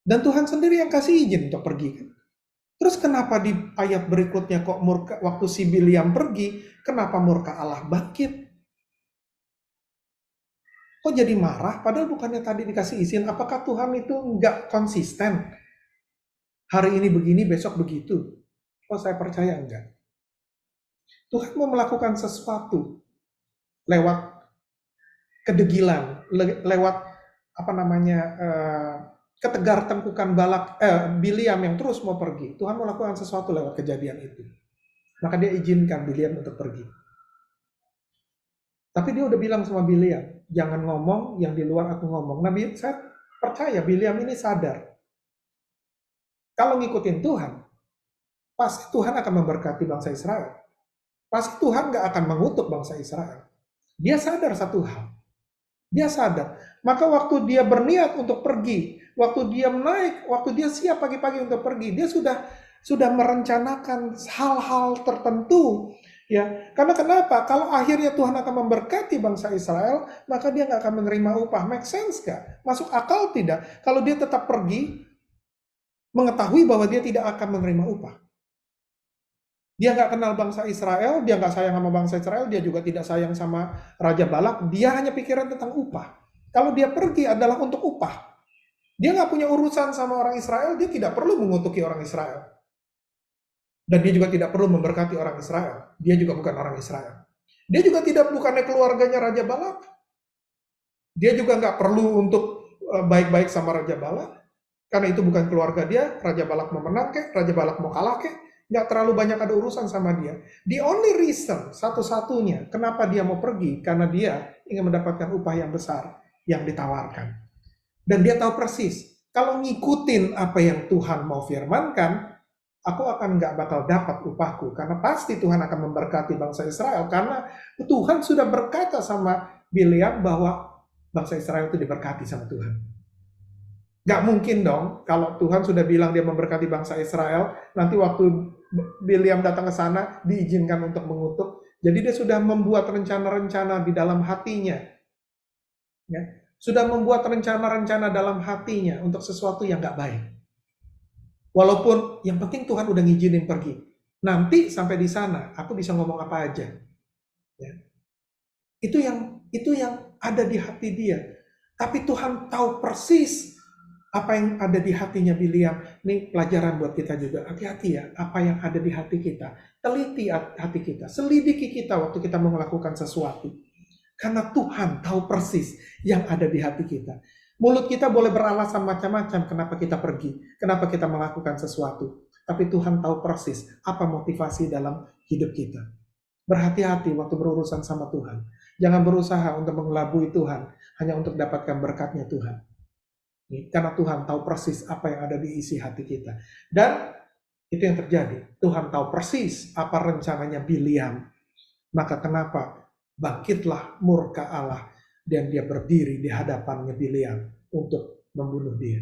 dan Tuhan sendiri yang kasih izin untuk pergi kan? Terus kenapa di ayat berikutnya kok murka, waktu si Bileam pergi, kenapa murka Allah bangkit? Kok jadi marah? Padahal bukannya tadi dikasih izin. Apakah Tuhan itu nggak konsisten? Hari ini begini, besok begitu. Oh, saya percaya enggak. Tuhan mau melakukan sesuatu lewat kedegilan, lewat ketegar tengkukan Bileam yang terus mau pergi. Tuhan melakukan sesuatu lewat kejadian itu. Maka dia izinkan Bileam untuk pergi. Tapi dia udah bilang sama Bileam, jangan ngomong yang di luar aku ngomong. Nah, saya percaya Bileam ini sadar. Kalau ngikutin Tuhan, pasti Tuhan akan memberkati bangsa Israel. Pasti Tuhan gak akan mengutuk bangsa Israel. Dia sadar satu hal. Dia sadar. Maka waktu dia berniat untuk pergi, waktu dia naik, waktu dia siap pagi-pagi untuk pergi, dia sudah merencanakan hal-hal tertentu. Ya, karena kenapa? Kalau akhirnya Tuhan akan memberkati bangsa Israel, maka dia nggak akan menerima upah. Make sense nggak? Masuk akal tidak? Kalau dia tetap pergi, mengetahui bahwa dia tidak akan menerima upah. Dia nggak kenal bangsa Israel, dia nggak sayang sama bangsa Israel, dia juga tidak sayang sama Raja Balak, dia hanya pikiran tentang upah. Kalau dia pergi adalah untuk upah. Dia nggak punya urusan sama orang Israel, dia tidak perlu mengutuki orang Israel. Dan dia juga tidak perlu memberkati orang Israel. Dia juga bukan orang Israel. Dia juga tidak bukannya keluarganya Raja Balak. Dia juga nggak perlu untuk baik-baik sama Raja Balak. Karena itu bukan keluarga dia, Raja Balak mau menang kek, Raja Balak mau kalah kek, nggak terlalu banyak ada urusan sama dia. The only reason, satu-satunya, kenapa dia mau pergi, karena dia ingin mendapatkan upah yang besar yang ditawarkan. Dan dia tahu persis, kalau ngikutin apa yang Tuhan mau firmankan, aku akan nggak bakal dapat upahku, karena pasti Tuhan akan memberkati bangsa Israel, karena Tuhan sudah berkata sama Bileam bahwa bangsa Israel itu diberkati sama Tuhan. Nggak mungkin dong, kalau Tuhan sudah bilang dia memberkati bangsa Israel, nanti waktu Bileam datang ke sana, diizinkan untuk mengutuk. Jadi dia sudah membuat rencana-rencana di dalam hatinya. Ya. Sudah membuat rencana-rencana dalam hatinya untuk sesuatu yang nggak baik. Walaupun yang penting Tuhan udah ngizinin pergi. Nanti sampai di sana, aku bisa ngomong apa aja. Ya. Itu yang ada di hati dia. Tapi Tuhan tahu persis apa yang ada di hatinya Bileam. Ini pelajaran buat kita juga. Hati-hati ya, apa yang ada di hati kita. Teliti hati kita, selidiki kita waktu kita mau melakukan sesuatu. Karena Tuhan tahu persis yang ada di hati kita. Mulut kita boleh beralasan macam-macam kenapa kita pergi, kenapa kita melakukan sesuatu. Tapi Tuhan tahu persis apa motivasi dalam hidup kita. Berhati-hati waktu berurusan sama Tuhan. Jangan berusaha untuk mengelabui Tuhan hanya untuk dapatkan berkatnya Tuhan. Karena Tuhan tahu persis apa yang ada di isi hati kita. Dan itu yang terjadi. Tuhan tahu persis apa rencananya Bileam. Maka kenapa bangkitlah murka Allah dan dia berdiri di hadapannya Bileam untuk membunuh dia.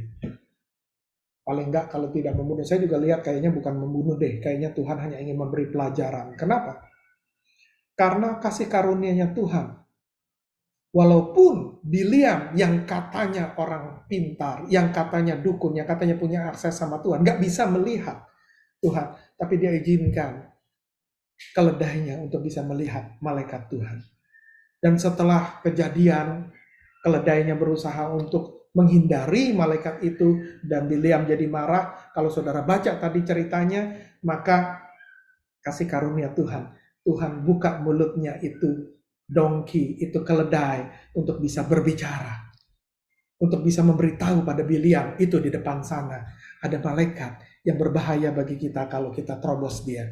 Paling enggak kalau tidak membunuh. Saya juga lihat kayaknya bukan membunuh deh. Kayaknya Tuhan hanya ingin memberi pelajaran. Kenapa? Karena kasih karunia-Nya Tuhan. Walaupun Bileam yang katanya orang pintar, yang katanya dukun, yang katanya punya akses sama Tuhan, nggak bisa melihat Tuhan, tapi dia izinkan keledainya untuk bisa melihat malaikat Tuhan. Dan setelah kejadian, keledainya berusaha untuk menghindari malaikat itu, dan Bileam jadi marah. Kalau saudara baca tadi ceritanya, maka kasih karunia Tuhan. Tuhan buka mulutnya itu donkey, itu keledai, untuk bisa berbicara. Untuk bisa memberitahu pada Bileam, itu di depan sana ada malaikat yang berbahaya bagi kita kalau kita terobos dia.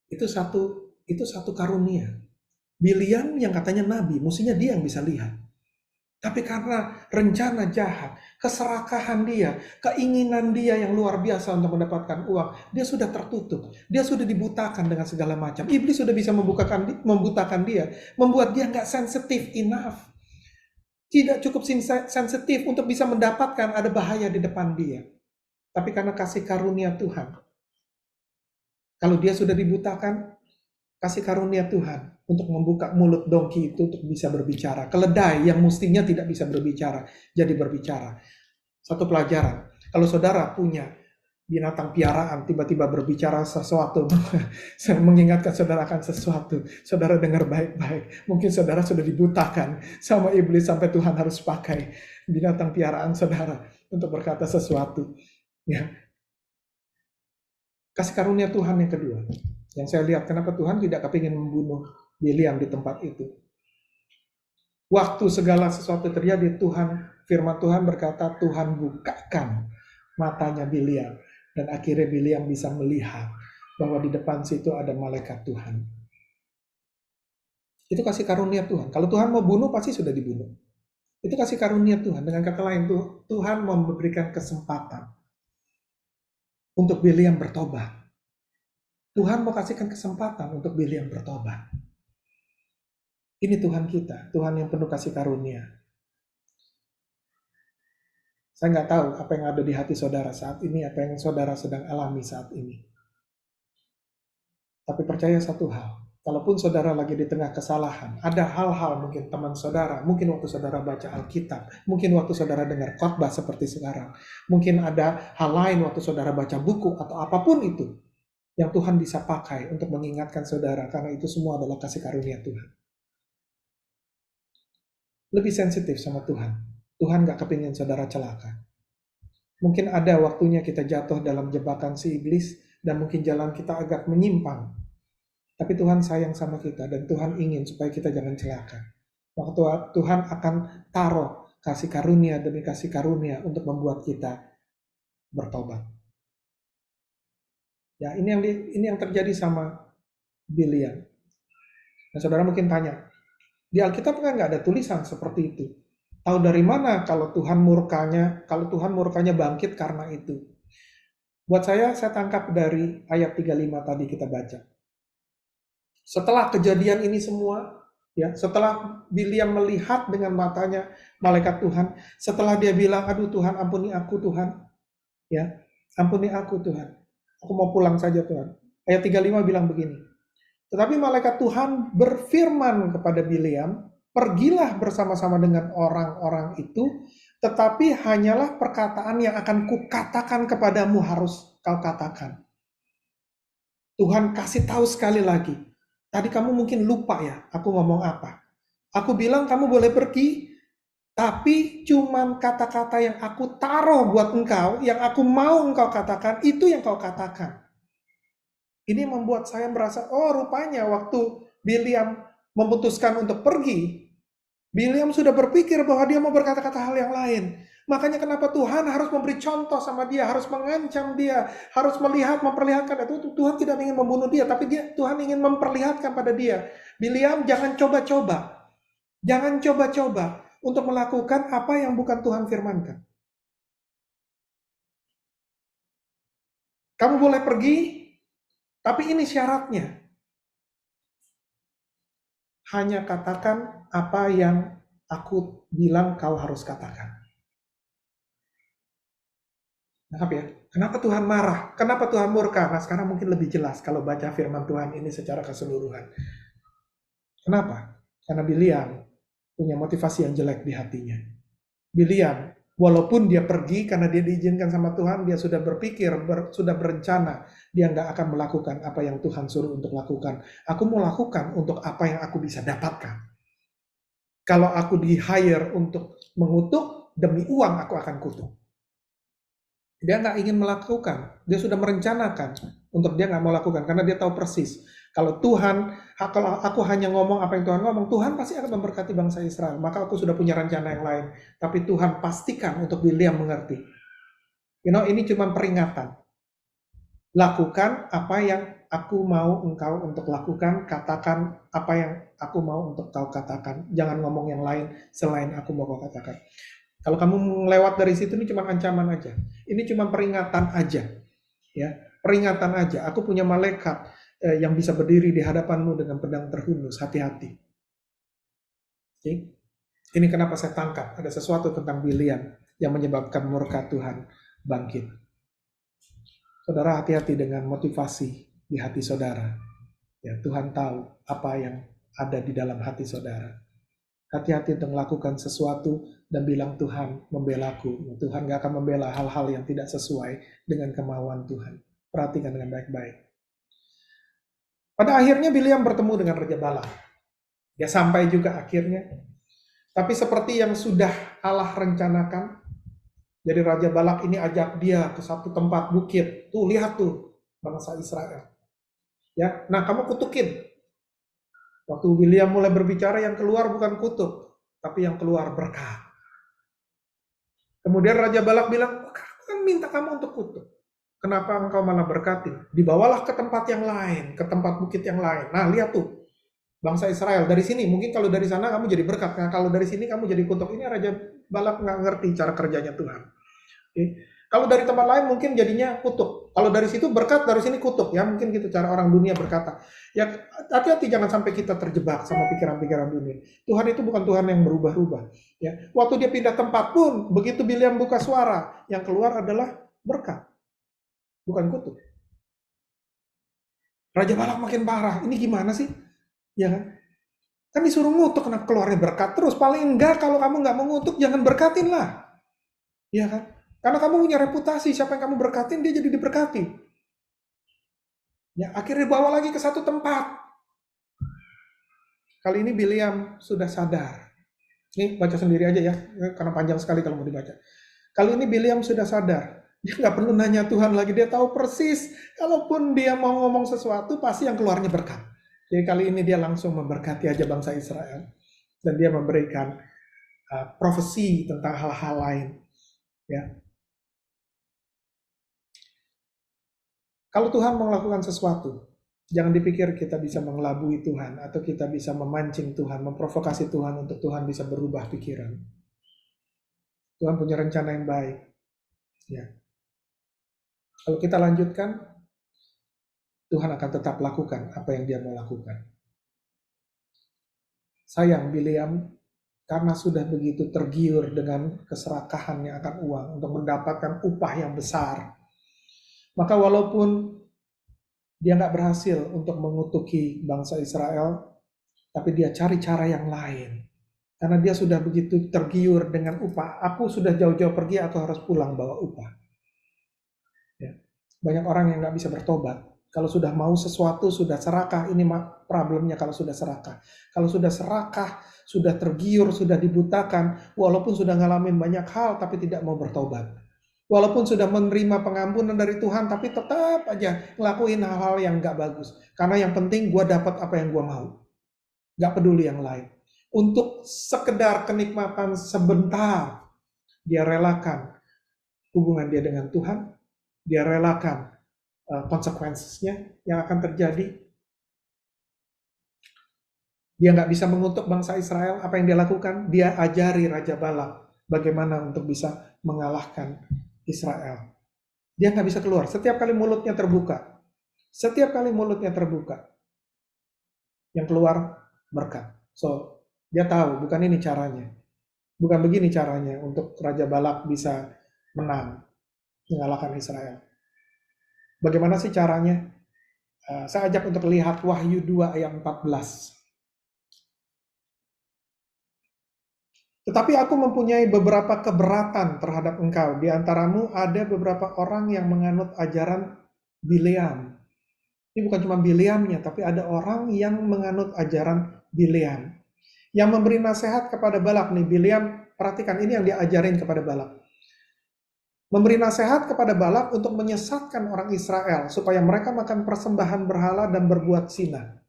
Itu satu karunia. Bileam yang katanya nabi, mestinya dia yang bisa lihat. Tapi karena rencana jahat, keserakahan dia, keinginan dia yang luar biasa untuk mendapatkan uang, dia sudah tertutup. Dia sudah dibutakan dengan segala macam. Iblis sudah bisa membutakan dia, membuat dia nggak sensitif enough. Tidak cukup sensitif untuk bisa mendapatkan ada bahaya di depan dia. Tapi karena kasih karunia Tuhan, kalau dia sudah dibutakan, kasih karunia Tuhan untuk membuka mulut dongki itu untuk bisa berbicara. Keledai yang mestinya tidak bisa berbicara, jadi berbicara. Satu pelajaran, kalau saudara punya binatang piaraan tiba-tiba berbicara sesuatu, saya mengingatkan saudara akan sesuatu, saudara dengar baik-baik. Mungkin saudara sudah dibutakan sama iblis sampai Tuhan harus pakai binatang piaraan saudara untuk berkata sesuatu. Ya. Kasih karunia Tuhan yang kedua. Yang saya lihat, kenapa Tuhan tidak kepingin membunuh Bileam di tempat itu. Waktu segala sesuatu terjadi, firman Tuhan berkata, Tuhan bukakan matanya Bileam. Dan akhirnya Bileam bisa melihat bahwa di depan situ ada malaikat Tuhan. Itu kasih karunia Tuhan. Kalau Tuhan mau bunuh, pasti sudah dibunuh. Itu kasih karunia Tuhan. Dengan kata lain, Tuhan memberikan kesempatan untuk Bileam bertobat. Tuhan mau kasihkan kesempatan untuk Bileam bertobat. Ini Tuhan kita, Tuhan yang penuh kasih karunia. Saya nggak tahu apa yang ada di hati saudara saat ini, apa yang saudara sedang alami saat ini. Tapi percaya satu hal, kalaupun saudara lagi di tengah kesalahan, ada hal-hal mungkin teman saudara, mungkin waktu saudara baca Alkitab, mungkin waktu saudara dengar khotbah seperti sekarang, mungkin ada hal lain waktu saudara baca buku atau apapun itu, yang Tuhan bisa pakai untuk mengingatkan saudara, karena itu semua adalah kasih karunia Tuhan. Lebih sensitif sama Tuhan. Tuhan gak kepingin saudara celaka. Mungkin ada waktunya kita jatuh dalam jebakan si iblis, dan mungkin jalan kita agak menyimpang. Tapi Tuhan sayang sama kita, dan Tuhan ingin supaya kita jangan celaka. Waktu Tuhan akan taruh kasih karunia demi kasih karunia untuk membuat kita bertobat. Ya, ini yang terjadi sama Biliam. Nah, saudara mungkin tanya, di Alkitab kan nggak ada tulisan seperti itu. Tahu dari mana kalau Tuhan murkanya bangkit karena itu? Buat saya tangkap dari ayat 35 tadi kita baca. Setelah kejadian ini semua, ya, setelah Biliam melihat dengan matanya malaikat Tuhan, setelah dia bilang, aduh Tuhan, ampuni aku Tuhan, ya, ampuni aku Tuhan, aku mau pulang saja Tuhan. Ayat 35 bilang begini, tetapi malaikat Tuhan berfirman kepada Biliam, pergilah bersama-sama dengan orang-orang itu, tetapi hanyalah perkataan yang akan kukatakan kepadamu harus kau katakan. Tuhan kasih tahu sekali lagi, tadi kamu mungkin lupa ya, aku ngomong apa. Aku bilang kamu boleh pergi, tapi cuman kata-kata yang aku taruh buat engkau, yang aku mau engkau katakan, itu yang kau katakan. Ini membuat saya merasa, oh rupanya waktu Biliam memutuskan untuk pergi, Biliam sudah berpikir bahwa dia mau berkata-kata hal yang lain. Makanya kenapa Tuhan harus memberi contoh sama dia, harus mengancam dia, harus memperlihatkan itu Tuhan tidak ingin membunuh dia, tapi Tuhan ingin memperlihatkan pada dia. Biliam, jangan coba-coba. Jangan coba-coba untuk melakukan apa yang bukan Tuhan firmankan. Kamu boleh pergi, tapi ini syaratnya. Hanya katakan apa yang aku bilang kau harus katakan. Maaf ya, kenapa Tuhan marah? Kenapa Tuhan murka? Nah sekarang mungkin lebih jelas kalau baca firman Tuhan ini secara keseluruhan. Kenapa? Karena Biliam punya motivasi yang jelek di hatinya. Biliam, walaupun dia pergi karena dia diizinkan sama Tuhan, dia sudah berpikir, sudah berencana, dia nggak akan melakukan apa yang Tuhan suruh untuk lakukan. Aku mau lakukan untuk apa yang aku bisa dapatkan. Kalau aku di-hire untuk mengutuk, demi uang aku akan kutuk. Dia nggak ingin melakukan, dia sudah merencanakan untuk dia nggak mau lakukan, karena dia tahu persis. Kalau aku hanya ngomong apa yang Tuhan ngomong, Tuhan pasti akan memberkati bangsa Israel. Maka aku sudah punya rencana yang lain. Tapi Tuhan pastikan untuk Biliam mengerti. Ini cuma peringatan. Lakukan apa yang aku mau engkau untuk lakukan, katakan apa yang aku mau untuk kau katakan. Jangan ngomong yang lain selain aku mau kau katakan. Kalau kamu lewat dari situ, ini cuma ancaman aja. Ini cuma peringatan aja. Ya, peringatan aja. Aku punya malaikat yang bisa berdiri di hadapanmu dengan pedang terhunus. Hati-hati. Oke? Ini kenapa saya tangkap. Ada sesuatu tentang Biliam yang menyebabkan murka Tuhan bangkit. Saudara hati-hati dengan motivasi di hati saudara. Ya, Tuhan tahu apa yang ada di dalam hati saudara. Hati-hati untuk melakukan sesuatu dan bilang Tuhan membelaku. Tuhan gak akan membela hal-hal yang tidak sesuai dengan kemauan Tuhan. Perhatikan dengan baik-baik. Pada akhirnya Biliam bertemu dengan Raja Balak. Dia sampai juga akhirnya. Tapi seperti yang sudah Allah rencanakan, jadi Raja Balak ini ajak dia ke satu tempat bukit. Tuh lihat tuh bangsa Israel. Ya, nah kamu kutukin. Waktu Biliam mulai berbicara, yang keluar bukan kutuk, tapi yang keluar berkat. Kemudian Raja Balak bilang, aku kan minta kamu untuk kutuk. Kenapa engkau malah berkati? Dibawalah ke tempat yang lain, ke tempat bukit yang lain. Nah lihat tuh, bangsa Israel dari sini. Mungkin kalau dari sana kamu jadi berkat. Nah kalau dari sini kamu jadi kutuk. Ini Raja Balak nggak ngerti cara kerjanya Tuhan. Oke. Kalau dari tempat lain mungkin jadinya kutuk. Kalau dari situ berkat, dari sini kutuk ya, mungkin gitu cara orang dunia berkata. Ya hati-hati jangan sampai kita terjebak sama pikiran-pikiran dunia. Tuhan itu bukan Tuhan yang berubah-ubah. Ya, waktu dia pindah tempat pun, begitu Bileam buka suara, yang keluar adalah berkat, bukan kutuk. Raja Balak makin parah. Ini gimana sih? Ya kan? Kan disuruh ngutuk, kenapa keluarnya berkat terus? Paling enggak kalau kamu nggak mau ngutuk, jangan berkatin lah. Ya kan? Karena kamu punya reputasi, siapa yang kamu berkatin, dia jadi diberkati. Ya, akhirnya bawa lagi ke satu tempat. Kali ini Bileam sudah sadar. Ini baca sendiri aja ya, karena panjang sekali kalau mau dibaca. Kali ini Bileam sudah sadar. Dia nggak perlu nanya Tuhan lagi, dia tahu persis. Kalaupun dia mau ngomong sesuatu, pasti yang keluarnya berkat. Jadi kali ini dia langsung memberkati aja bangsa Israel. Dan dia memberikan profesi tentang hal-hal lain. Ya. Kalau Tuhan melakukan sesuatu, jangan dipikir kita bisa mengelabui Tuhan atau kita bisa memancing Tuhan, memprovokasi Tuhan untuk Tuhan bisa berubah pikiran. Tuhan punya rencana yang baik. Ya. Kalau kita lanjutkan, Tuhan akan tetap lakukan apa yang dia mau lakukan. Sayang Bileam, karena sudah begitu tergiur dengan keserakahannya akan uang untuk mendapatkan upah yang besar, maka walaupun dia nggak berhasil untuk mengutuki bangsa Israel, tapi dia cari cara yang lain. Karena dia sudah begitu tergiur dengan upah. Aku sudah jauh-jauh pergi, aku harus pulang bawa upah. Ya. Banyak orang yang nggak bisa bertobat. Kalau sudah mau sesuatu, sudah serakah. Ini problemnya kalau sudah serakah. Kalau sudah serakah, sudah tergiur, sudah dibutakan, walaupun sudah ngalamin banyak hal, tapi tidak mau bertobat. Walaupun sudah menerima pengampunan dari Tuhan, tapi tetap aja ngelakuin hal-hal yang gak bagus. Karena yang penting gue dapat apa yang gue mau. Gak peduli yang lain. Untuk sekedar kenikmatan sebentar, dia relakan hubungan dia dengan Tuhan. Dia relakan konsekuensinya yang akan terjadi. Dia gak bisa mengutuk bangsa Israel. Apa yang dia lakukan? Dia ajari Raja Balak bagaimana untuk bisa mengalahkan Israel. Dia nggak bisa keluar. Setiap kali mulutnya terbuka. Setiap kali mulutnya terbuka. Yang keluar berkat. So, dia tahu bukan ini caranya. Bukan begini caranya untuk Raja Balak bisa menang. Mengalahkan Israel. Bagaimana sih caranya? Saya ajak untuk lihat Wahyu 2 ayat 14. Tetapi aku mempunyai beberapa keberatan terhadap engkau. Di antaramu ada beberapa orang yang menganut ajaran Bileam. Ini bukan cuma Bileamnya, tapi ada orang yang menganut ajaran Bileam. Yang memberi nasihat kepada Balak nih, Bileam, perhatikan ini yang diajarin kepada Balak. Memberi nasihat kepada Balak untuk menyesatkan orang Israel, supaya mereka makan persembahan berhala dan berbuat zina.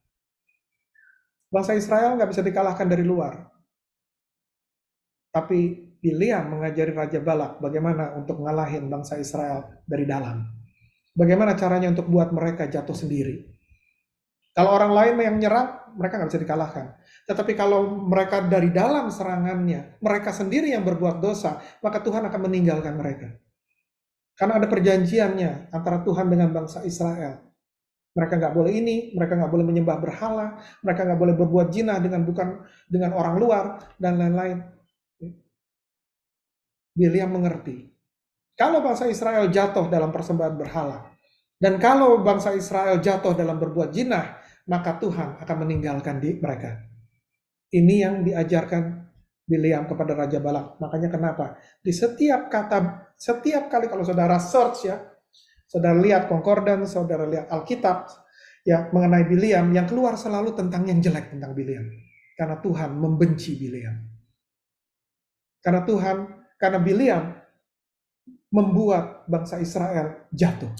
Bangsa Israel nggak bisa dikalahkan dari luar. Tapi Bileam mengajari Raja Balak bagaimana untuk ngalahin bangsa Israel dari dalam. Bagaimana caranya untuk buat mereka jatuh sendiri. Kalau orang lain yang nyerang, mereka nggak bisa dikalahkan. Tetapi kalau mereka dari dalam serangannya, mereka sendiri yang berbuat dosa, maka Tuhan akan meninggalkan mereka. Karena ada perjanjiannya antara Tuhan dengan bangsa Israel. Mereka nggak boleh ini, mereka nggak boleh menyembah berhala, mereka nggak boleh berbuat zina dengan orang luar, dan lain-lain. Bileam mengerti. Kalau bangsa Israel jatuh dalam persembahan berhala, dan kalau bangsa Israel jatuh dalam berbuat zina, maka Tuhan akan meninggalkan mereka. Ini yang diajarkan Bileam kepada Raja Balak. Makanya kenapa? Di setiap kali kalau saudara search ya, saudara lihat concordance, saudara lihat Alkitab, ya mengenai Bileam, yang keluar selalu tentang yang jelek tentang Bileam. Karena Tuhan membenci Bileam. Karena Bileam membuat bangsa Israel jatuh.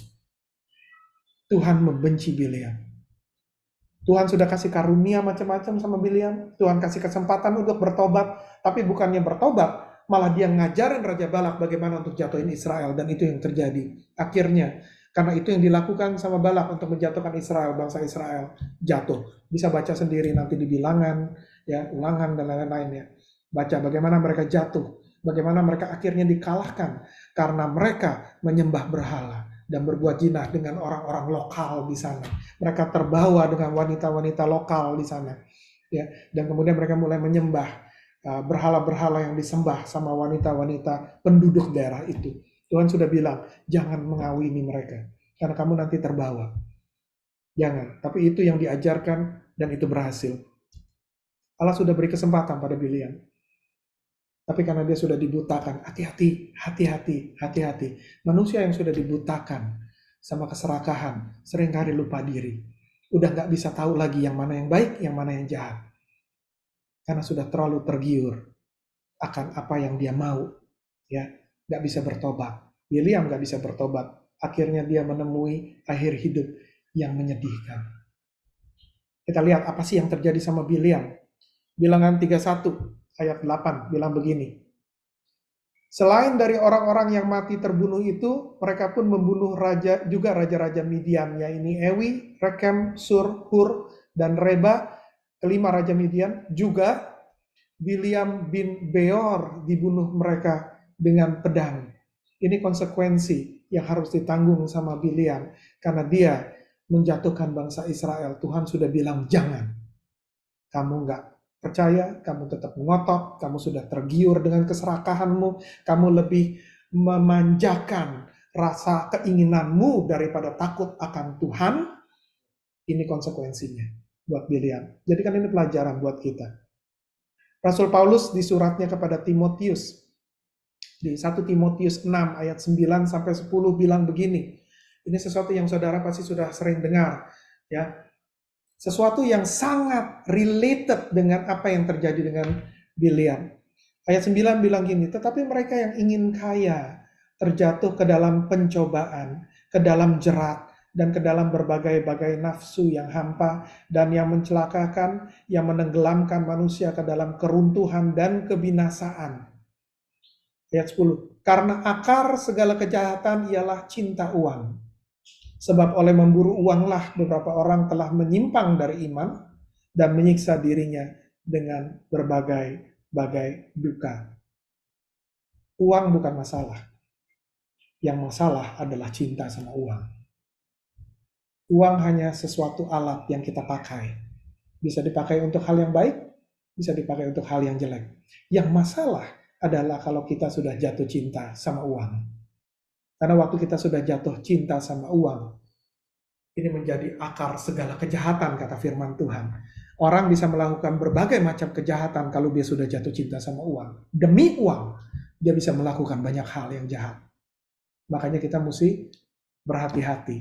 Tuhan membenci Bileam. Tuhan sudah kasih karunia macam-macam sama Bileam. Tuhan kasih kesempatan untuk bertobat. Tapi bukannya bertobat, malah dia ngajarin Raja Balak bagaimana untuk jatuhin Israel. Dan itu yang terjadi. Akhirnya, karena itu yang dilakukan sama Balak untuk menjatuhkan Israel, bangsa Israel jatuh. Bisa baca sendiri nanti di bilangan, ya, ulangan dan lain-lain ya. Baca bagaimana mereka jatuh. Bagaimana mereka akhirnya dikalahkan. Karena mereka menyembah berhala. dan berbuat zina dengan orang-orang lokal di sana. Mereka terbawa dengan wanita-wanita lokal di sana. Ya, dan kemudian mereka mulai menyembah berhala-berhala yang disembah sama wanita-wanita penduduk daerah itu. Tuhan sudah bilang, jangan mengawini mereka, karena kamu nanti terbawa. Jangan, tapi itu yang diajarkan dan itu berhasil. Allah sudah beri kesempatan pada Biliam. Tapi karena dia sudah dibutakan, hati-hati, hati-hati, hati-hati. Manusia yang sudah dibutakan sama keserakahan, seringkali lupa diri. Udah nggak bisa tahu lagi yang mana yang baik, yang mana yang jahat. Karena sudah terlalu tergiur akan apa yang dia mau. Ya, nggak bisa bertobat. Biliam nggak bisa bertobat. Akhirnya dia menemui akhir hidup yang menyedihkan. Kita lihat apa sih yang terjadi sama Biliam. Bilangan 31 ayat 8 bilang begini. Selain dari orang-orang yang mati terbunuh itu, mereka pun membunuh raja-raja Midian, yaitu Ewi, Rekem, Sur, Hur, dan Reba, kelima raja Midian. Juga Biliam bin Beor dibunuh mereka dengan pedang. Ini konsekuensi yang harus ditanggung sama Biliam, karena dia menjatuhkan bangsa Israel. Tuhan sudah bilang jangan. Kamu nggak percaya, kamu tetap ngotot, kamu sudah tergiur dengan keserakahanmu, kamu lebih memanjakan rasa keinginanmu daripada takut akan Tuhan. Ini konsekuensinya buat Biliam. Jadi kan ini pelajaran buat kita. Rasul Paulus di suratnya kepada Timotius, di 1 Timotius 6 ayat 9 sampai 10 bilang begini. Ini sesuatu yang saudara pasti sudah sering dengar, ya. Sesuatu yang sangat related dengan apa yang terjadi dengan Biliam. Ayat 9 bilang gini, tetapi mereka yang ingin kaya terjatuh ke dalam pencobaan, ke dalam jerat, dan ke dalam berbagai-bagai nafsu yang hampa, dan yang mencelakakan, yang menenggelamkan manusia ke dalam keruntuhan dan kebinasaan. Ayat 10, karena akar segala kejahatan ialah cinta uang. Sebab oleh memburu uanglah beberapa orang telah menyimpang dari iman dan menyiksa dirinya dengan berbagai duka. Uang bukan masalah. Yang masalah adalah cinta sama uang. Uang hanya sesuatu alat yang kita pakai. Bisa dipakai untuk hal yang baik, bisa dipakai untuk hal yang jelek. Yang masalah adalah kalau kita sudah jatuh cinta sama uang. Karena waktu kita sudah jatuh cinta sama uang, ini menjadi akar segala kejahatan, kata firman Tuhan. Orang bisa melakukan berbagai macam kejahatan kalau dia sudah jatuh cinta sama uang. Demi uang, dia bisa melakukan banyak hal yang jahat. Makanya kita mesti berhati-hati.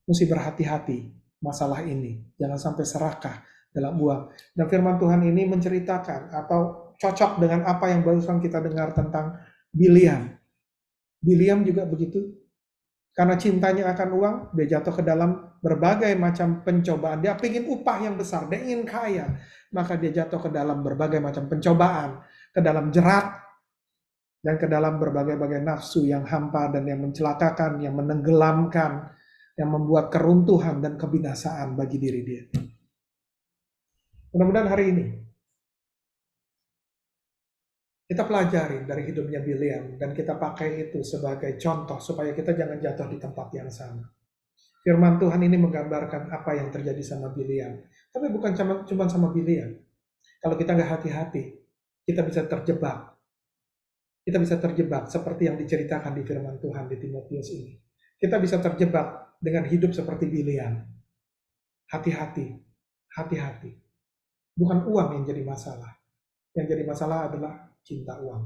Mesti berhati-hati masalah ini. Jangan sampai serakah dalam uang. Dan firman Tuhan ini menceritakan atau cocok dengan apa yang barusan kita dengar tentang Biliam. Biliam juga begitu. Karena cintanya akan uang, dia jatuh ke dalam berbagai macam pencobaan. Dia ingin upah yang besar, dia ingin kaya. Maka dia jatuh ke dalam berbagai macam pencobaan, ke dalam jerat, dan ke dalam berbagai-bagai nafsu yang hampa dan yang mencelakakan, yang menenggelamkan, yang membuat keruntuhan dan kebinasaan bagi diri dia. Mudah-mudahan hari ini kita pelajari dari hidupnya Biliam dan kita pakai itu sebagai contoh supaya kita jangan jatuh di tempat yang sama. Firman Tuhan ini menggambarkan apa yang terjadi sama Biliam. Tapi bukan cuma sama Biliam. Kalau kita nggak hati-hati, kita bisa terjebak. Kita bisa terjebak seperti yang diceritakan di firman Tuhan di Timotius ini. Kita bisa terjebak dengan hidup seperti Biliam. Hati-hati, hati-hati. Bukan uang yang jadi masalah. Yang jadi masalah adalah cinta uang.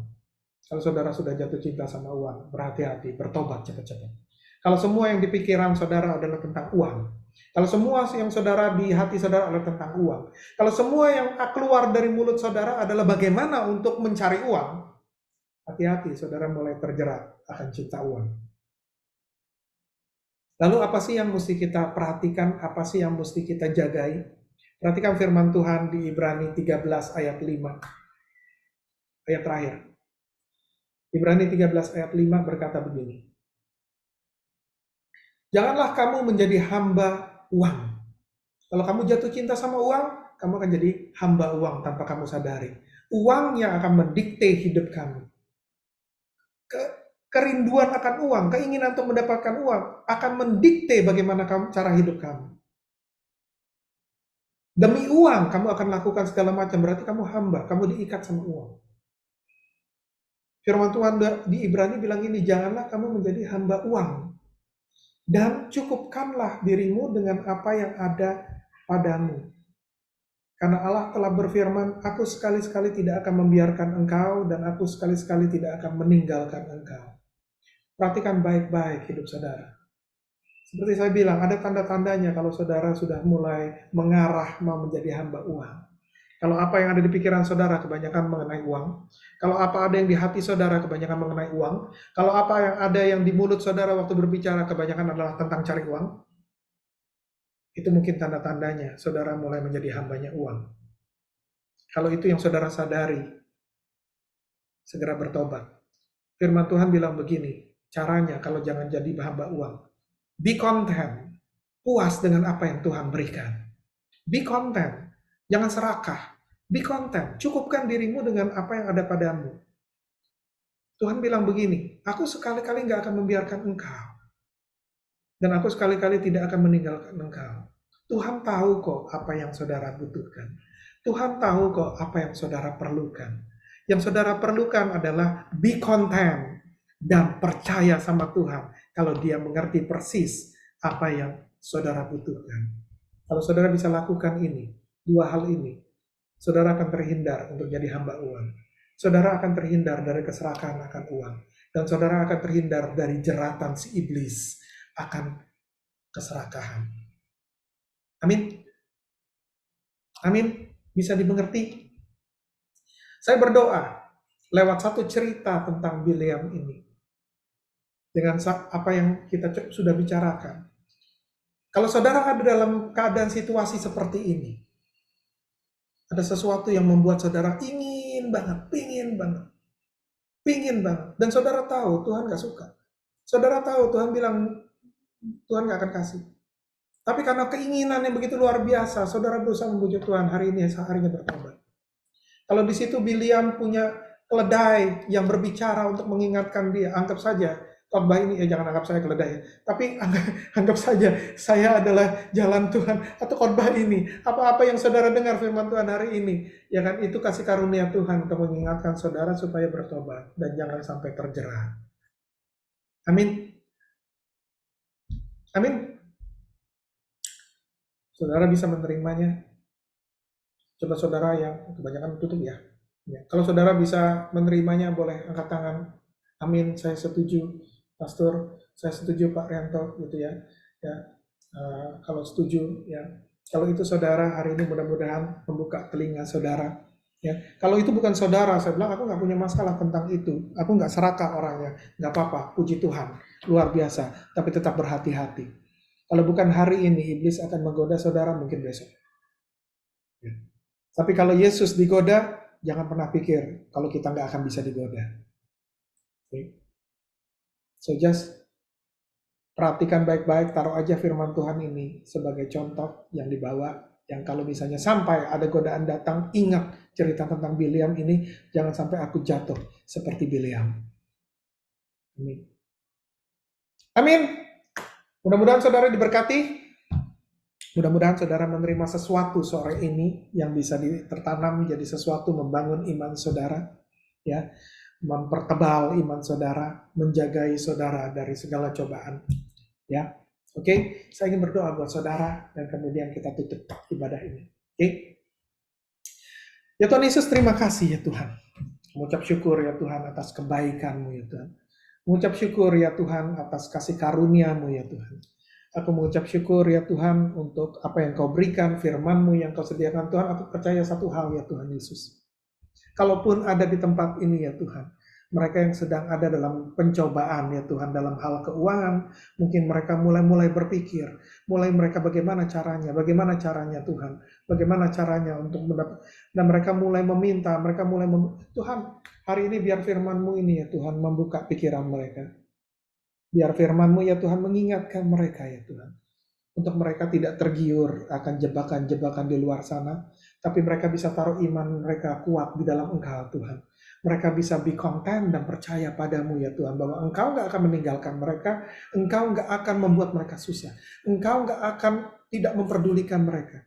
Kalau saudara sudah jatuh cinta sama uang, berhati-hati, bertobat cepat-cepat. Kalau semua yang di pikiran saudara adalah tentang uang, kalau semua yang saudara di hati saudara adalah tentang uang, kalau semua yang keluar dari mulut saudara adalah bagaimana untuk mencari uang, hati-hati, saudara mulai terjerat akan cinta uang. Lalu apa sih yang mesti kita perhatikan, apa sih yang mesti kita jagai? Perhatikan firman Tuhan di Ibrani 13 ayat 5. Ayat terakhir. Ibrani 13 ayat 5 berkata begini. Janganlah kamu menjadi hamba uang. Kalau kamu jatuh cinta sama uang, kamu akan jadi hamba uang tanpa kamu sadari. Uang yang akan mendikte hidup kamu. kerinduan akan uang, keinginan untuk mendapatkan uang akan mendikte bagaimana cara hidup kamu. Demi uang kamu akan lakukan segala macam, berarti kamu hamba, kamu diikat sama uang. Firman Tuhan di Ibrani bilang ini, janganlah kamu menjadi hamba uang, dan cukupkanlah dirimu dengan apa yang ada padamu. Karena Allah telah berfirman, aku sekali-sekali tidak akan membiarkan engkau, dan aku sekali-sekali tidak akan meninggalkan engkau. Perhatikan baik-baik hidup saudara. Seperti saya bilang, ada tanda-tandanya kalau saudara sudah mulai mengarah mau menjadi hamba uang. Kalau apa yang ada di pikiran saudara kebanyakan mengenai uang. Kalau apa ada yang di hati saudara kebanyakan mengenai uang. Kalau apa yang ada yang di mulut saudara waktu berbicara kebanyakan adalah tentang cari uang. Itu mungkin tanda-tandanya saudara mulai menjadi hambanya uang. Kalau itu yang saudara sadari, segera bertobat. Firman Tuhan bilang begini, caranya kalau jangan jadi hamba uang. Be content, puas dengan apa yang Tuhan berikan. Be content, jangan serakah. Be content, cukupkan dirimu dengan apa yang ada padamu. Tuhan bilang begini, aku sekali-kali gak akan membiarkan engkau. Dan aku sekali-kali tidak akan meninggalkan engkau. Tuhan tahu kok apa yang saudara butuhkan. Tuhan tahu kok apa yang saudara perlukan. Yang saudara perlukan adalah be content dan percaya sama Tuhan kalau Dia mengerti persis apa yang saudara butuhkan. Kalau saudara bisa lakukan ini, dua hal ini, saudara akan terhindar untuk jadi hamba uang. Saudara akan terhindar dari keserakahan akan uang. Dan saudara akan terhindar dari jeratan si iblis akan keserakahan. Amin. Amin. Bisa dimengerti? Saya berdoa lewat satu cerita tentang Bileam ini. Dengan apa yang kita sudah bicarakan. Kalau saudara ada dalam keadaan situasi seperti ini, ada sesuatu yang membuat saudara ingin banget, pingin banget. Dan saudara tahu Tuhan gak suka. Saudara tahu Tuhan bilang Tuhan gak akan kasih. Tapi karena keinginan yang begitu luar biasa, saudara berusaha membujuk Tuhan, hari ini harinya bertobat. Kalau di situ Bileam punya keledai yang berbicara untuk mengingatkan dia, anggap saja khotbah ini, jangan anggap saya keledai, tapi anggap saja saya adalah jalan Tuhan atau khotbah ini. Apa-apa yang saudara dengar firman Tuhan hari ini, ya kan, itu kasih karunia Tuhan untuk mengingatkan saudara supaya bertobat dan jangan sampai terjerat. Amin. Amin. Saudara bisa menerimanya. Coba saudara yang kebanyakan tutup ya. Kalau saudara bisa menerimanya, boleh angkat tangan. Amin, saya setuju. Pastor, saya setuju Pak Rianto, gitu ya. Kalau setuju, ya. Kalau itu saudara, hari ini mudah-mudahan membuka telinga saudara. Ya. Kalau itu bukan saudara, saya bilang aku nggak punya masalah tentang itu. Aku nggak serakah orangnya. Nggak apa-apa, puji Tuhan. Luar biasa, tapi tetap berhati-hati. Kalau bukan hari ini, iblis akan menggoda saudara mungkin besok. Ya. Tapi kalau Yesus digoda, jangan pernah pikir kalau kita nggak akan bisa digoda. Okay. So just perhatikan baik-baik, taruh aja firman Tuhan ini sebagai contoh yang dibawa. Yang kalau misalnya sampai ada godaan datang, ingat cerita tentang Bileam ini, jangan sampai aku jatuh seperti Bileam. Amin. Amin. Mudah-mudahan saudara diberkati. Mudah-mudahan saudara menerima sesuatu sore ini yang bisa tertanam menjadi sesuatu membangun iman saudara, ya, mempertebal iman saudara, menjagai saudara dari segala cobaan, ya. Oke, saya ingin berdoa buat saudara dan kemudian kita tutup ibadah ini. Oke. Ya Tuhan Yesus, terima kasih ya Tuhan. Mengucap syukur ya Tuhan atas kebaikan-Mu ya Tuhan. Mengucap syukur ya Tuhan atas kasih karunia-Mu ya Tuhan. Aku mengucap syukur ya Tuhan untuk apa yang Kau berikan, firman-Mu yang Kau sediakan Tuhan. Aku percaya satu hal ya Tuhan Yesus. Kalaupun ada di tempat ini ya Tuhan, mereka yang sedang ada dalam pencobaan ya Tuhan dalam hal keuangan, mungkin mereka mulai berpikir, mereka bagaimana caranya Tuhan, bagaimana caranya untuk mendapat, dan mereka mulai meminta, Tuhan, hari ini biar firman-Mu ini ya Tuhan membuka pikiran mereka. Biar firman-Mu ya Tuhan mengingatkan mereka ya Tuhan. Untuk mereka tidak tergiur akan jebakan-jebakan di luar sana. Tapi mereka bisa taruh iman mereka kuat di dalam Engkau Tuhan. mereka bisa be content dan percaya padamu ya Tuhan, bahwa Engkau nggak akan meninggalkan mereka, Engkau nggak akan membuat mereka susah, Engkau nggak akan tidak memperdulikan mereka.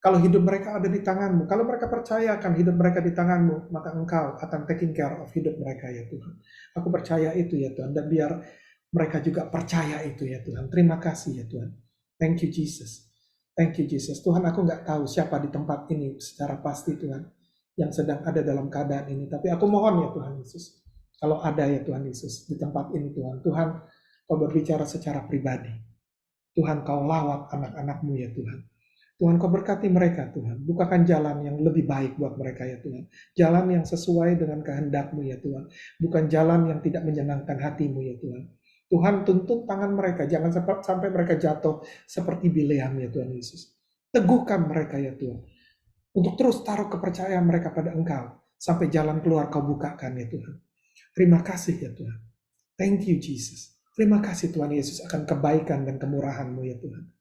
Kalau hidup mereka ada di tanganmu, kalau mereka percaya akan hidup mereka di tanganmu, maka Engkau akan taking care of hidup mereka ya Tuhan. Aku percaya itu ya Tuhan, dan biar mereka juga percaya itu ya Tuhan. Terima kasih ya Tuhan. Thank you Jesus. Thank you Jesus. Tuhan, aku nggak tahu siapa di tempat ini secara pasti Tuhan, yang sedang ada dalam keadaan ini. Tapi aku mohon ya Tuhan Yesus, kalau ada ya Tuhan Yesus di tempat ini Tuhan, Tuhan Kau berbicara secara pribadi. Tuhan Kau lawat anak-anakmu ya Tuhan. Tuhan Kau berkati mereka Tuhan, bukakan jalan yang lebih baik buat mereka ya Tuhan, jalan yang sesuai dengan kehendak-Mu ya Tuhan, bukan jalan yang tidak menyenangkan hati-Mu ya Tuhan. Tuhan, tuntun tangan mereka, jangan sampai mereka jatuh seperti Bileam ya Tuhan Yesus. Teguhkan mereka ya Tuhan, untuk terus taruh kepercayaan mereka pada Engkau, sampai jalan keluar Kau bukakan ya Tuhan. Terima kasih ya Tuhan. Thank you Jesus. Terima kasih Tuhan Yesus akan kebaikan dan kemurahan-Mu ya Tuhan.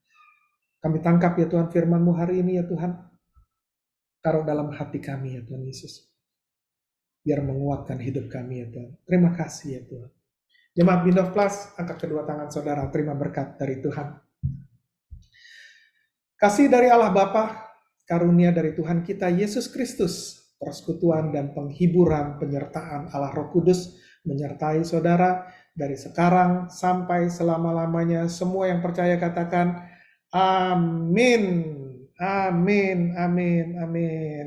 Kami tangkap ya Tuhan firman-Mu hari ini ya Tuhan. Taruh dalam hati kami ya Tuhan Yesus. Biar menguatkan hidup kami ya Tuhan. Terima kasih ya Tuhan. Jemaat Bindo Plus, angkat kedua tangan saudara. Terima berkat dari Tuhan. Kasih dari Allah Bapa, karunia dari Tuhan kita Yesus Kristus, persekutuan dan penghiburan penyertaan Allah Roh Kudus menyertai saudara dari sekarang sampai selama-lamanya. Semua yang percaya katakan, amin, amin, amin, amin.